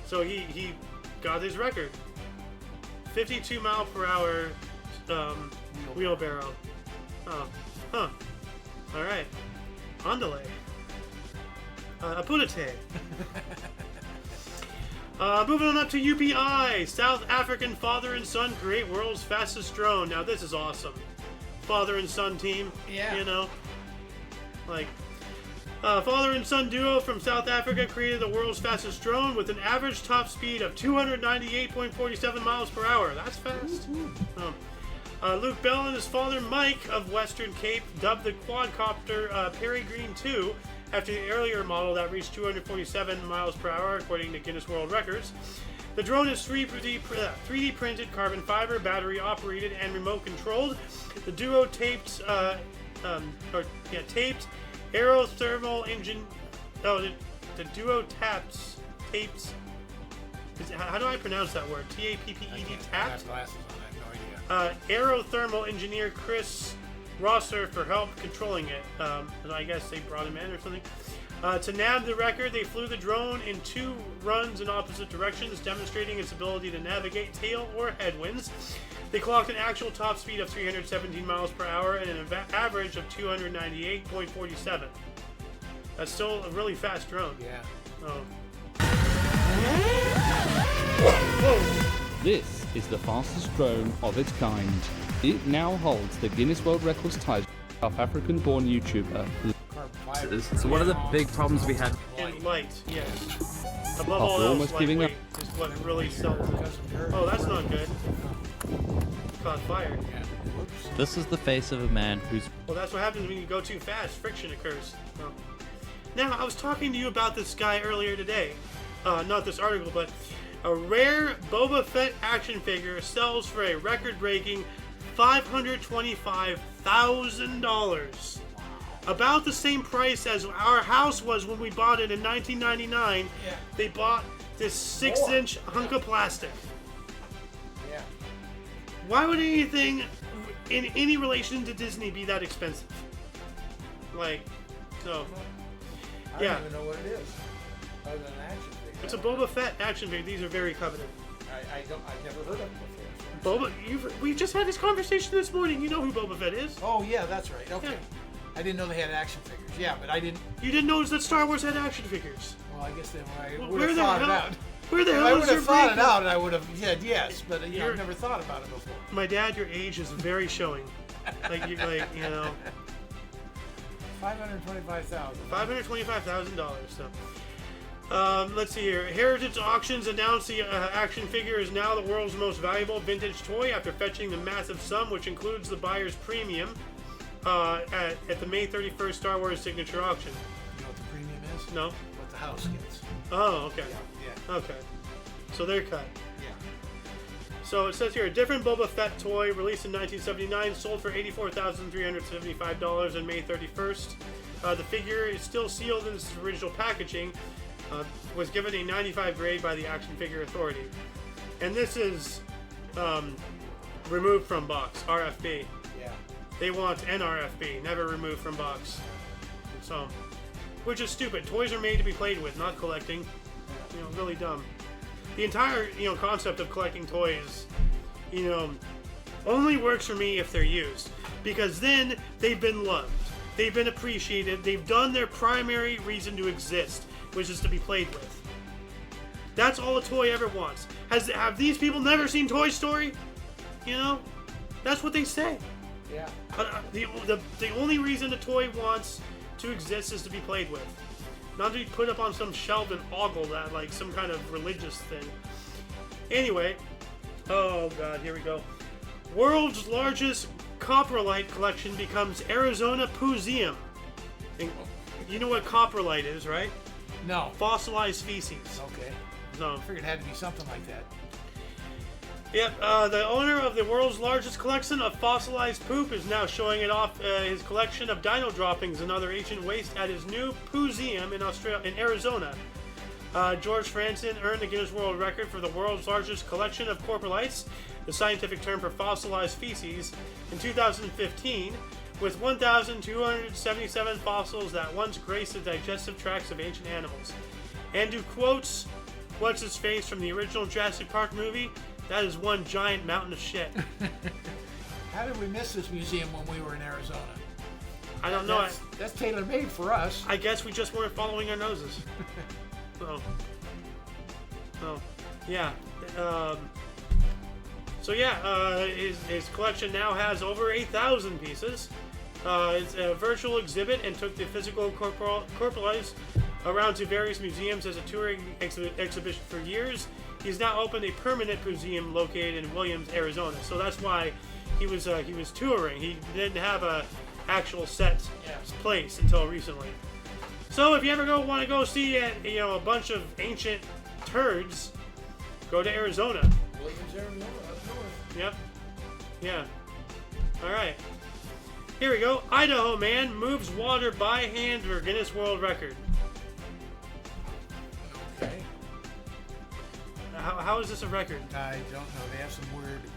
So he got his record. 52 mile per hour wheelbarrow. Oh. Huh. All right. Andale. Apunate. Moving on up to UPI. South African father and son create world's fastest drone. Now this is awesome. Father and son team.
Yeah.
Father and son duo from South Africa created the world's fastest drone with an average top speed of 298.47 miles per hour. That's fast. Luke Bell and his father Mike of Western Cape dubbed the quadcopter Peregrine 2 after the earlier model that reached 247 miles per hour, according to Guinness World Records. The drone is 3D printed carbon fiber, battery operated, and remote controlled. The duo taped aerothermal engine. Oh, the duo tapes. How do I pronounce that word? T-A-P-P-E-D.
I have
Tapped.
glasses on. I have no idea.
Aerothermal engineer Chris Rosser for help controlling it. And I guess they brought him in or something. To nab the record, they flew the drone in 2 runs in opposite directions, demonstrating its ability to navigate tail or headwinds. They clocked an actual top speed of 317 miles per hour and an average of 298.47. That's still a really fast drone.
Yeah.
Oh.
This is the fastest drone of its kind. It now holds the Guinness World Records title. South African-born YouTuber.
So what are the big problems we had?
In light, yes. Above
After
all else,
almost giving up.
lightweight is what really sells it. Oh, that's not good. Caught fire.
This is the face of a man who's...
Well, that's what happens when you go too fast. Friction occurs. Oh. Now, I was talking to you about this guy earlier today. Not this article, but a rare Boba Fett action figure sells for a record-breaking $525,000. About the same price as our house was when we bought it in 1999.
Yeah.
They bought this 6-inch hunk of plastic.
Yeah.
Why would anything in any relation to Disney be that expensive?
I don't even know what it is. Other than an action figure.
It's a Boba Fett action figure. These are very coveted.
I've never heard of it before.
We just had this conversation this morning. You know who Boba Fett is?
Oh yeah, that's right. Okay.
Yeah.
I didn't know they had action figures. Yeah, but I didn't.
You didn't notice that Star Wars had action figures.
Well, I guess then I
Well,
would have thought it out.
Where the
If
hell
I
is
would
your
have thought
brain?
it out, I would have said yes, but I've
You're-
never thought about it before.
My dad, your age is very showing. $525,000. So, let's see here. Heritage Auctions announced the action figure is now the world's most valuable vintage toy after fetching the massive sum, which includes the buyer's premium at the May 31st Star Wars signature auction.
You know what the premium is?
No.
What the house gets.
Oh, okay.
Yeah.
Okay. So they're cut.
Yeah.
So it says here, a different Boba Fett toy released in 1979 sold for $84,375 on May 31st. The figure is still sealed in its original packaging. Was given a 95 grade by the Action Figure Authority. And this is removed from box, RFB.
Yeah.
They want NRFB, never removed from box. So, which is stupid. Toys are made to be played with, not collecting. Really dumb. The entire, concept of collecting toys, only works for me if they're used. Because then they've been loved. They've been appreciated. They've done their primary reason to exist, which is to be played with. That's all a toy ever wants. Have these people never seen Toy Story? That's what they say.
Yeah.
The only reason the toy wants to exist is to be played with. Not to be put up on some shelf and ogle that like some kind of religious thing. Anyway, oh god, here we go. World's largest coprolite collection becomes Arizona Museum. You know what coprolite is, right?
No.
Fossilized feces.
Okay.
So
I figured it had to be something like that.
Yep, the owner of the world's largest collection of fossilized poop is now showing it off his collection of dino droppings and other ancient waste at his new museum in Arizona. George Franson earned the Guinness World Record for the world's largest collection of coprolites, the scientific term for fossilized feces, in 2015, with 1,277 fossils that once graced the digestive tracts of ancient animals. And to quote what's-his-face from the original Jurassic Park movie, that is one giant mountain of shit.
How did we miss this museum when we were in Arizona?
I don't know.
That's tailor-made for us.
I guess we just weren't following our noses. Yeah. His collection now has over 8,000 pieces. It's a virtual exhibit and took the physical corporalites around to various museums as a touring exhibition for years. He's now opened a permanent museum located in Williams, Arizona. So that's why he was touring. He didn't have a actual set place until recently. So if you ever want to go see a bunch of ancient turds, go to Arizona.
Williams, Arizona, up north.
Yep. Yeah. All right. Here we go. Idaho man moves water by hand for Guinness World Record.
Okay.
How is this a record?
I don't know. They have some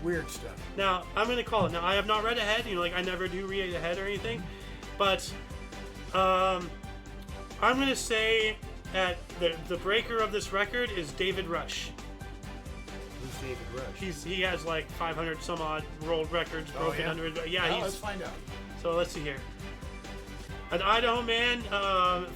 weird stuff.
Now, I'm going to call it. Now, I have not read ahead. I never do read ahead or anything. But I'm going to say that the breaker of this record is David Rush.
Who's David Rush?
He has like 500 some odd world records broken under his... Yeah,
let's find out.
So let's see here. An Idaho man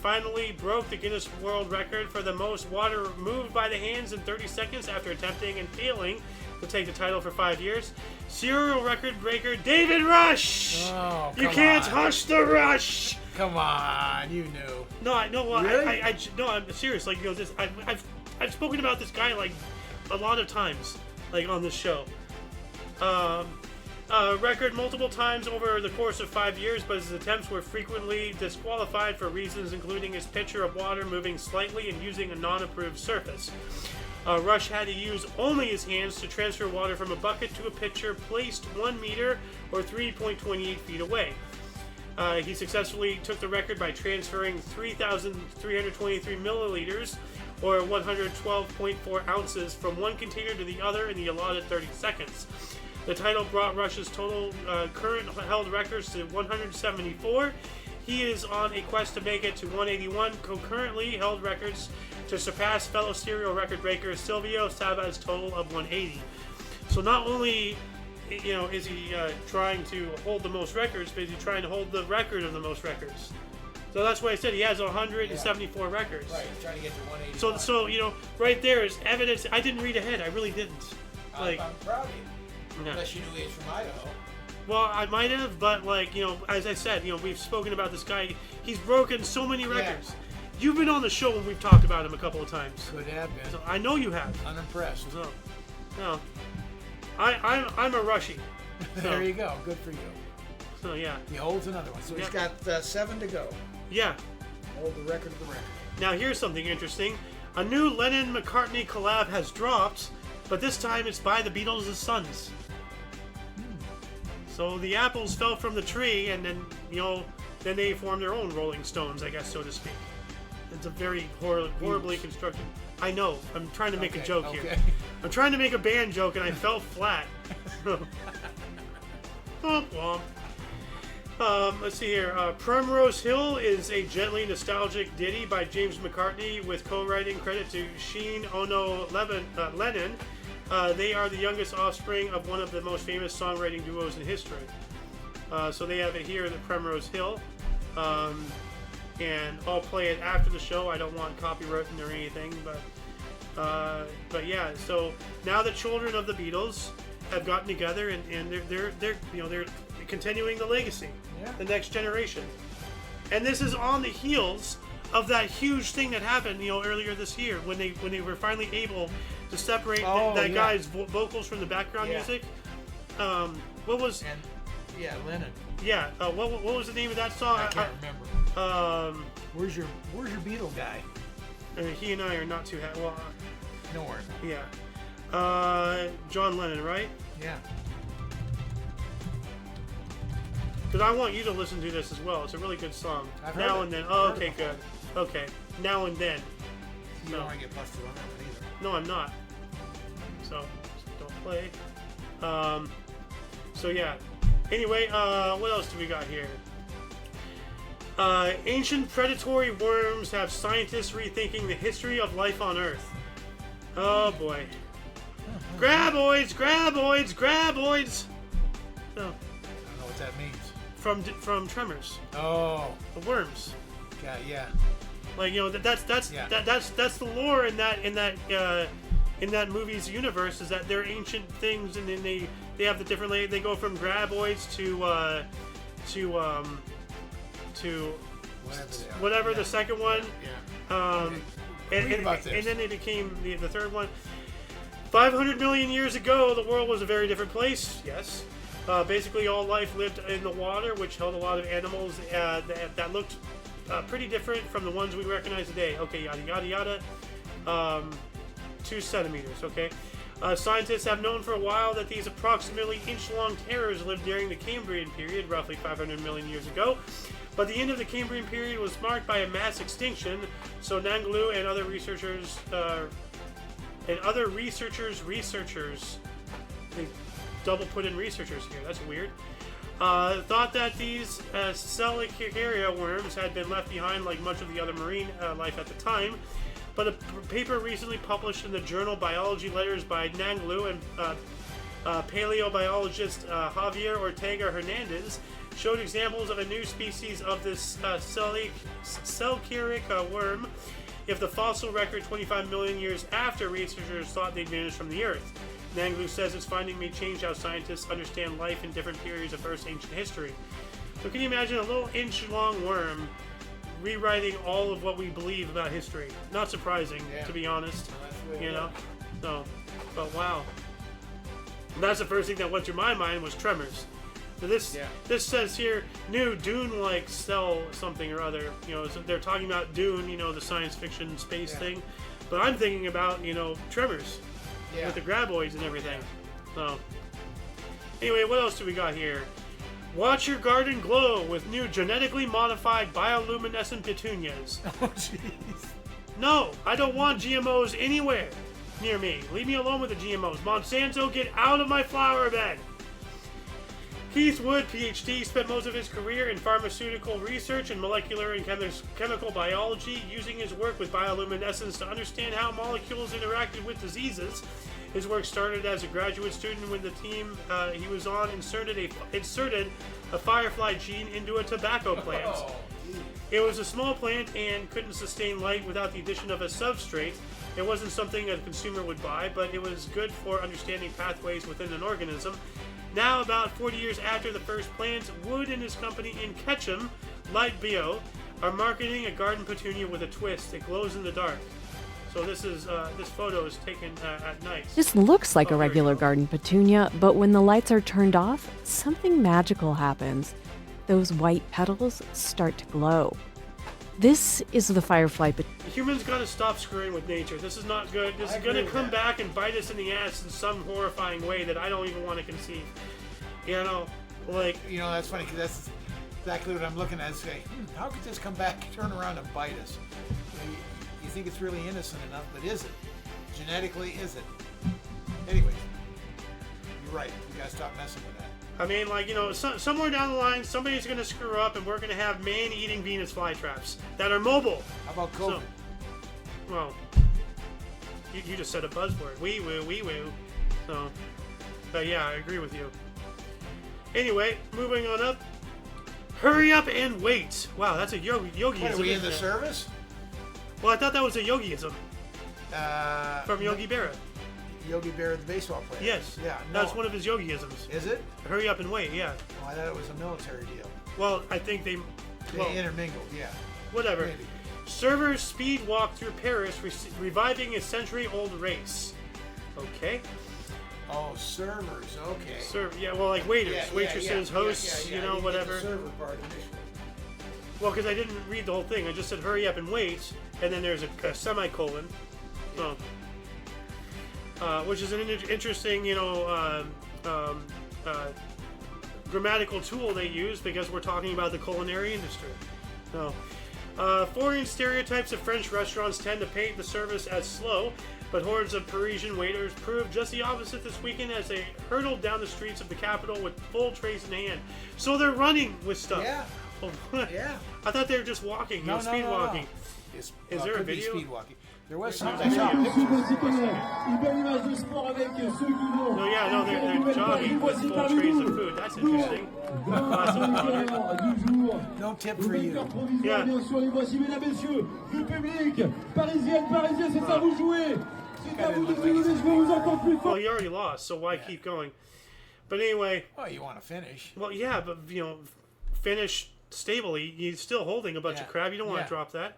finally broke the Guinness World Record for the most water moved by the hands in 30 seconds after attempting and failing to take the title for 5 years. Serial record breaker David Rush!
Oh,
you can't hush the rush!
Come on, you knew.
No, I know. Well,
really?
I'm serious. Like, I've spoken about this guy like a lot of times, like on this show. Record multiple times over the course of 5 years, but his attempts were frequently disqualified for reasons including his pitcher of water moving slightly and using a non-approved surface. Rush had to use only his hands to transfer water from a bucket to a pitcher placed 1 meter or 3.28 feet away. He successfully took the record by transferring 3,323 milliliters or 112.4 ounces from one container to the other in the allotted 30 seconds. The title brought Rush's total current held records to 174. He is on a quest to make it to 181 concurrently held records to surpass fellow serial record breaker Silvio Saba's total of 180. So not only is he trying to hold the most records, but he's trying to hold the record of the most records. So that's why I said he has 174 records.
Right, he's trying to get to 180.
So right there is evidence. I didn't read ahead. I really didn't.
I'm proud of you.
Yeah.
Unless you knew he was from Idaho.
Well, I might have, but as I said, we've spoken about this guy. He's broken so many records. You've been on the show when we've talked about him a couple of times.
Could have been.
So I know you have.
Unimpressed.
So, no, I'm a Rushy. So,
there you go. Good for you.
So yeah.
He holds another one. So he's got 7 to go.
Yeah.
Hold the record of the record.
Now here's something interesting. A new Lennon-McCartney collab has dropped, but this time it's by the Beatles' sons. So the apples fell from the tree, and then then they formed their own Rolling Stones, I guess, so to speak. It's a very horribly constructed. I know. I'm trying to make a joke here. I'm trying to make a band joke, and I fell flat. Let's see here. Primrose Hill is a gently nostalgic ditty by James McCartney with co-writing credit to Sheen Ono Lennon. They are the youngest offspring of one of the most famous songwriting duos in history. So they have it here at the Primrose Hill. And I'll play it after the show. I don't want copywritten or anything, but yeah. So now the children of the Beatles have gotten together, and they're continuing the legacy,
Yeah.
the next generation. And this is on the heels of that huge thing that happened, earlier this year when they were finally able to separate that guy's vocals from the background music. What was?
And Lennon.
Yeah. What was the name of that song?
I can't remember. Where's your Beatle guy?
He and I are not too happy. Well,
Nowhere.
yeah. John Lennon, right?
Yeah.
Because I want you to listen to this as well. It's a really good song. Now and then. Oh, okay, good. Okay. Now and then.
You don't want to get busted on that one either.
No, I'm not. So, don't play. So yeah. Anyway, what else do we got here? Ancient predatory worms have scientists rethinking the history of life on Earth. Oh boy. Graboids, graboids, graboids. No.
I don't know what that means.
From Tremors.
Oh.
The worms.
Yeah.
Like that's the lore in that movie's universe, is that they're ancient things, and then they have the different they go from graboids to whatever the second one. And then they became the third one. 500 million years ago, the world was a very different place. Yes. Basically, all life lived in the water, which held a lot of animals that looked pretty different from the ones we recognize today. Okay, yada yada yada. 2 centimeters. Okay. Scientists have known for a while that these approximately inch-long terrors lived during the Cambrian period, roughly 500 million years ago. But the end of the Cambrian period was marked by a mass extinction. So Nanglu and other researchers, they double put in researchers here. That's weird. Thought that these Seldomly worms had been left behind like much of the other marine life at the time. But a paper recently published in the journal Biology Letters by Nanglu and paleobiologist Javier Ortega Hernandez showed examples of a new species of this Seldomly worm if the fossil record 25 million years after researchers thought they'd vanished from the Earth. Nanglu says its finding may change how scientists understand life in different periods of Earth's ancient history. So can you imagine a little inch-long worm rewriting all of what we believe about history? Not surprising, to be honest. So, but wow. And that's the first thing that went through my mind was Tremors. So this says here, new Dune-like cell something or other. So they're talking about Dune, the science fiction space thing. But I'm thinking about, Tremors. With the graboids and everything. So, anyway, what else do we got here? Watch your garden glow with new genetically modified bioluminescent petunias.
Oh, jeez.
No, I don't want GMOs anywhere near me. Leave me alone with the GMOs. Monsanto, get out of my flower bed. Keith Wood, PhD, spent most of his career in pharmaceutical research and molecular and chemical biology, using his work with bioluminescence to understand how molecules interacted with diseases. His work started as a graduate student when the team he was on inserted a firefly gene into a tobacco plant. It was a small plant and couldn't sustain light without the addition of a substrate. It wasn't something a consumer would buy, but it was good for understanding pathways within an organism. Now, about 40 years after the first plants, Wood and his company in Ketchum, Light Bio, are marketing a garden petunia with a twist. It glows in the dark. So this photo is taken at night.
This looks like a regular garden petunia, but when the lights are turned off, something magical happens. Those white petals start to glow. This is the firefly petunia.
Humans gotta stop screwing with nature. This is not good. This is gonna come back and bite us in the ass in some horrifying way that I don't even want to conceive.
That's funny because that's exactly what I'm looking at. Say, how could this come back, turn around, and bite us? You think it's really innocent enough, but is it? Genetically, is it? Anyway, you're right. You gotta stop messing with that.
I mean, somewhere down the line, somebody's going to screw up, and we're going to have man-eating Venus flytraps that are mobile.
How about COVID?
You just said a buzzword. Wee woo. So, but yeah, I agree with you. Anyway, moving on up. Hurry up and wait. Wow, that's a yogiism.
What, are we in the service?
Well, I thought that was a yogiism. From Yogi Berra.
Yogi Berra, the baseball player.
Yes.
Yeah.
That's one of his yogi-isms.
Is it?
Hurry up and wait. Yeah.
Oh, I thought it was a military deal.
Well, I think they
Intermingled. Yeah.
Whatever.
Maybe.
Servers speed walk through Paris, reviving a century-old race. Okay.
Oh, servers. Okay.
Yeah, well, like waiters,
Yeah,
waitresses, hosts,
yeah,
you know,
didn't get
whatever.
the server part initially.
Well, because I didn't read the whole thing. I just said hurry up and wait, and then there's a semicolon. Which is an interesting, grammatical tool they use because we're talking about the culinary industry. So, foreign stereotypes of French restaurants tend to paint the service as slow, but hordes of Parisian waiters proved just the opposite this weekend as they hurtled down the streets of the capital with full trays in hand. So they're running with stuff.
Yeah.
Oh, what?
Yeah.
I thought they were just walking, speed walking.
Is
there a video?
Speed walking. There was some. I saw pictures.
No, they're jogging with full trays of food. That's interesting.
No tip for you.
Yeah. Well, you already lost, so why keep going? But anyway.
Oh, you want to finish?
Well, yeah, but finish stably. You're still holding a bunch of crap. You don't want to drop that.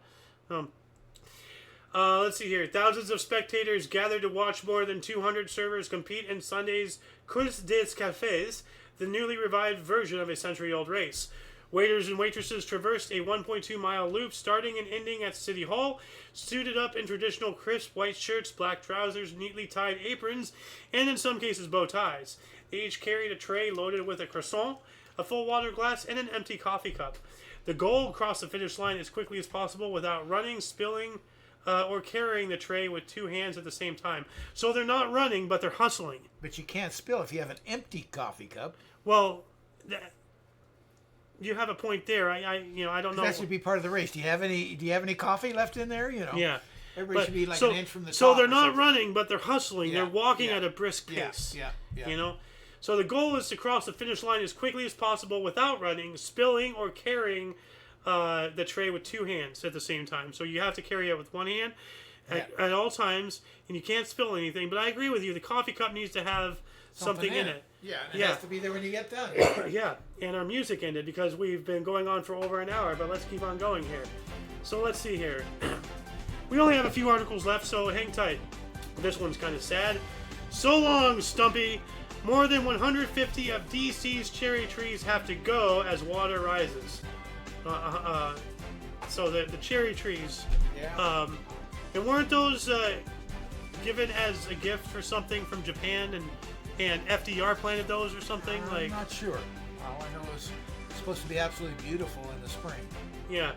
Let's see here. Thousands of spectators gathered to watch more than 200 servers compete in Sunday's Course des Cafés, the newly revived version of a century-old race. Waiters and waitresses traversed a 1.2-mile loop starting and ending at City Hall, suited up in traditional crisp white shirts, black trousers, neatly tied aprons, and in some cases bow ties. They each carried a tray loaded with a croissant, a full water glass, and an empty coffee cup. The goal: cross the finish line as quickly as possible without running, spilling, or carrying the tray with two hands at the same time. So they're not running, but they're hustling.
But you can't spill if you have an empty coffee cup.
Well, you have a point there. I don't know.
That should be part of the race. Do you have any coffee left in there?
Yeah.
Everybody should be like an inch from the top.
So they're not running, but they're hustling. They're walking at a brisk pace.
Yeah.
So the goal is to cross the finish line as quickly as possible without running, spilling, or carrying the tray with two hands at the same time. So you have to carry it with one hand at all times, and you can't spill anything. But I agree with you. The coffee cup needs to have something in it.
Yeah, and it has to be there when you get done.
Yeah, and our music ended because we've been going on for over an hour, but let's keep on going here. So let's see here. We only have a few articles left, so hang tight. This one's kind of sad. So long, Stumpy. More than 150 of DC's cherry trees have to go as water rises. So the cherry trees.
Yeah.
And weren't those given as a gift for something from Japan, and FDR planted those or something?
I'm not sure. All I know is it's supposed to be absolutely beautiful in the spring.
Yeah.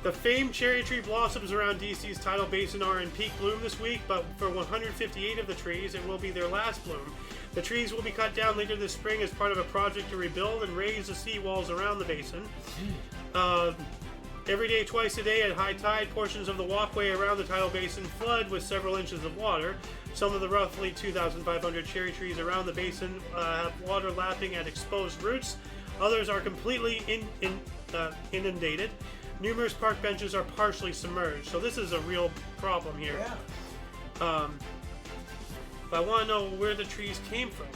The famed cherry tree blossoms around DC's tidal basin are in peak bloom this week, but for 158 of the trees, it will be their last bloom. The trees will be cut down later this spring as part of a project to rebuild and raise the seawalls around the basin. Every day, twice a day at high tide, portions of the walkway around the tidal basin flood with several inches of water. Some of the roughly 2,500 cherry trees around the basin have water lapping at exposed roots. Others are completely inundated. Numerous park benches are partially submerged. So this is a real problem here.
Yeah.
But I want to know where the trees came from.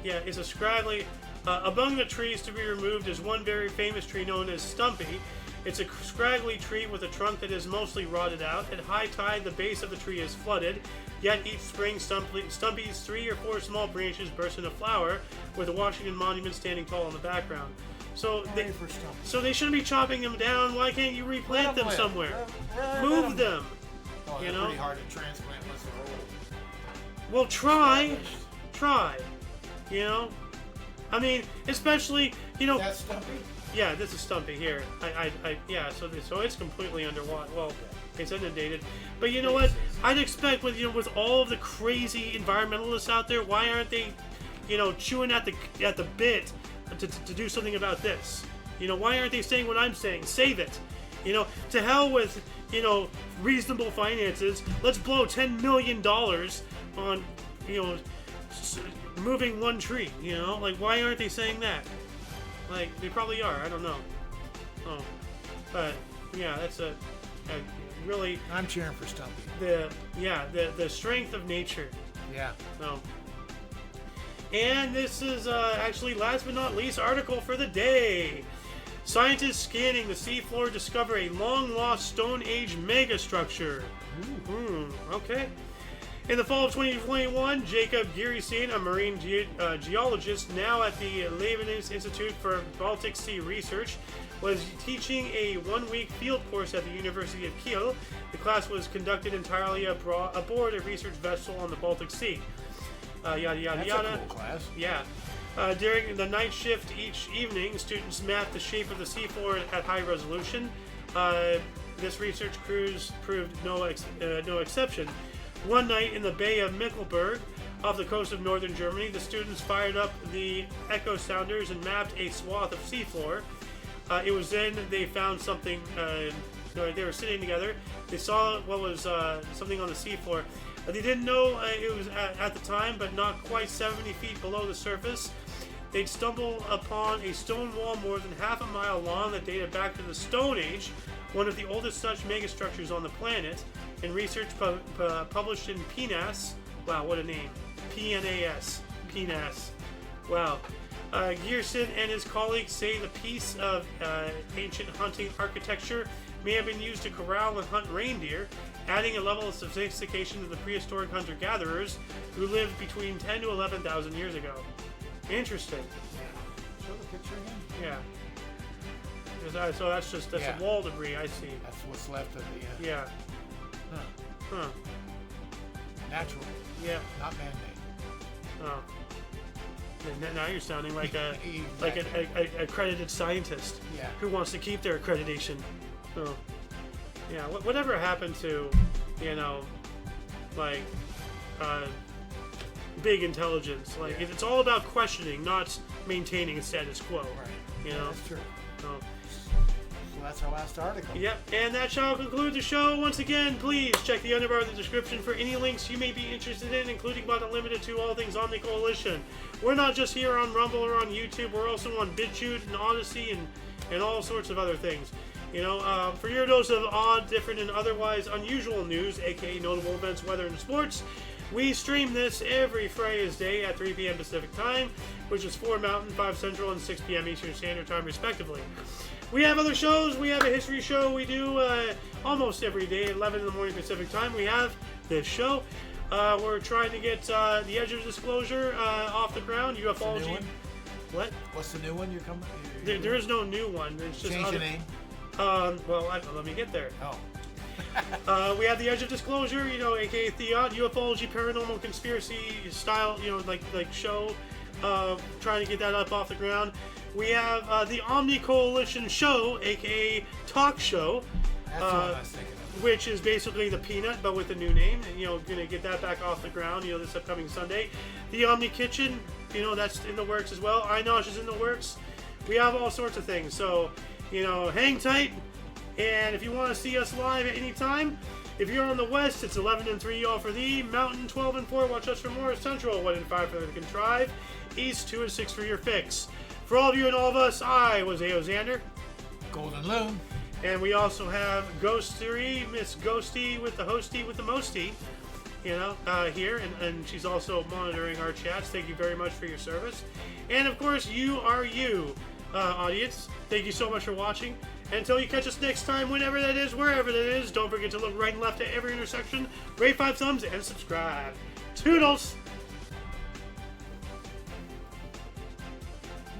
It's a scraggly... among the trees to be removed is one very famous tree known as Stumpy. It's a scraggly tree with a trunk that is mostly rotted out. At high tide, the base of the tree is flooded. Yet each spring, Stumpy's 3 or 4 small branches burst into flower, with the Washington Monument standing tall in the background. So they shouldn't be chopping them down. Why can't you replant them somewhere? Move them.
Oh, they're pretty hard to transplant unless they're old.
Well, try. I mean, especially,
That's Stumpy?
Yeah, this is Stumpy here. So it's completely underwater. Well, it's inundated. But you know what? I'd expect with all of the crazy environmentalists out there, why aren't they, chewing at the bit to do something about this? Why aren't they saying what I'm saying? Save it. To hell with, reasonable finances. Let's blow $10 million on, moving one tree, why aren't they saying that? They probably are, I don't know. But yeah, really.
I'm cheering for Stumpy.
The strength of nature.
Yeah.
So. And this is actually, last but not least, article for the day. Scientists scanning the seafloor discover a long-lost Stone Age megastructure. Okay. In the fall of 2021, Jacob Girisin, a marine geologist now at the Leibniz Institute for Baltic Sea Research, was teaching a one-week field course at the University of Kiel. The class was conducted entirely aboard a research vessel on the Baltic Sea. Yada yada
That's
yada.
a cool class.
Yeah. During the night shift each evening, students mapped the shape of the seafloor at high resolution. This research cruise proved no exception. One night in the Bay of Michelberg, off the coast of northern Germany, the students fired up the echo sounders and mapped a swath of seafloor. It was then they found something. They were sitting together. They saw what was something on the seafloor. They didn't know it was at the time, but not quite 70 feet below the surface. They'd stumbled upon a stone wall more than half a mile long that dated back to the Stone Age, one of the oldest such megastructures on the planet. In research published in PNAS, wow, what a name, PNAS, PNAS, wow. Gearson and his colleagues say the piece of ancient hunting architecture may have been used to corral and hunt reindeer, adding a level of sophistication to the prehistoric hunter-gatherers who lived between 10 to 11,000 years ago. Interesting.
Yeah. Show the picture again.
Yeah. So that's a wall debris, I see.
That's what's left of the...
Yeah. Huh.
Natural.
Yeah.
Not man-made.
Oh. Now you're sounding like a like an accredited scientist who wants to keep their accreditation. So, yeah. Whatever happened to, like, big intelligence? Like, it's all about questioning, not maintaining status quo.
Right. That's true.
So
that's our last article.
Yep, and that shall conclude the show. Once again, please check the underbar of the description for any links you may be interested in, including but not limited to all things Omni Coalition. We're not just here on Rumble or on YouTube, we're also on BitChute and Odyssey and all sorts of other things. For your dose of odd, different, and otherwise unusual news, aka notable events, weather, and sports, we stream this every Friday's day at 3 p.m. Pacific Time, which is 4 Mountain, 5 Central, and 6 p.m. Eastern Standard Time, respectively. We have other shows. We have a history show we do almost every day, 11 in the morning Pacific Time. We have this show. We're trying to get The Edge of Disclosure off the ground. Ufology. What?
What's the new one you're coming?
There is no new one. It's just
change the name.
Let me get there.
Oh.
We have The Edge of Disclosure, aka Theon, ufology, paranormal conspiracy style, like show. Trying to get that up off the ground. We have the Omni Coalition show, aka Talk Show.
That's what I was thinking of.
Which is basically the Peanut, but with a new name. And, gonna get that back off the ground, this upcoming Sunday. The Omni Kitchen, that's in the works as well. iNosh is in the works. We have all sorts of things. So, hang tight. And if you want to see us live at any time, if you're on the West, it's 11 and 3 all for thee. Mountain 12 and 4, watch us for more. Central 1 and 5 for the Contrive. East 2 and 6 for your fix. For all of you and all of us, I was A.O. Xander.
Golden Loon.
And we also have Ghostery, Miss Ghosty with the hosty with the mosty, here. And she's also monitoring our chats. Thank you very much for your service. And of course, you are you, audience. Thank you so much for watching. Until you catch us next time, whenever that is, wherever that is, don't forget to look right and left at every intersection, rate 5 thumbs, and subscribe. Toodles!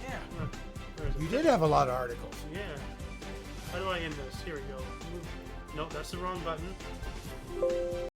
Yeah. You did have a lot of articles.
Yeah. How do I end this? Here we go. Nope, that's the wrong button.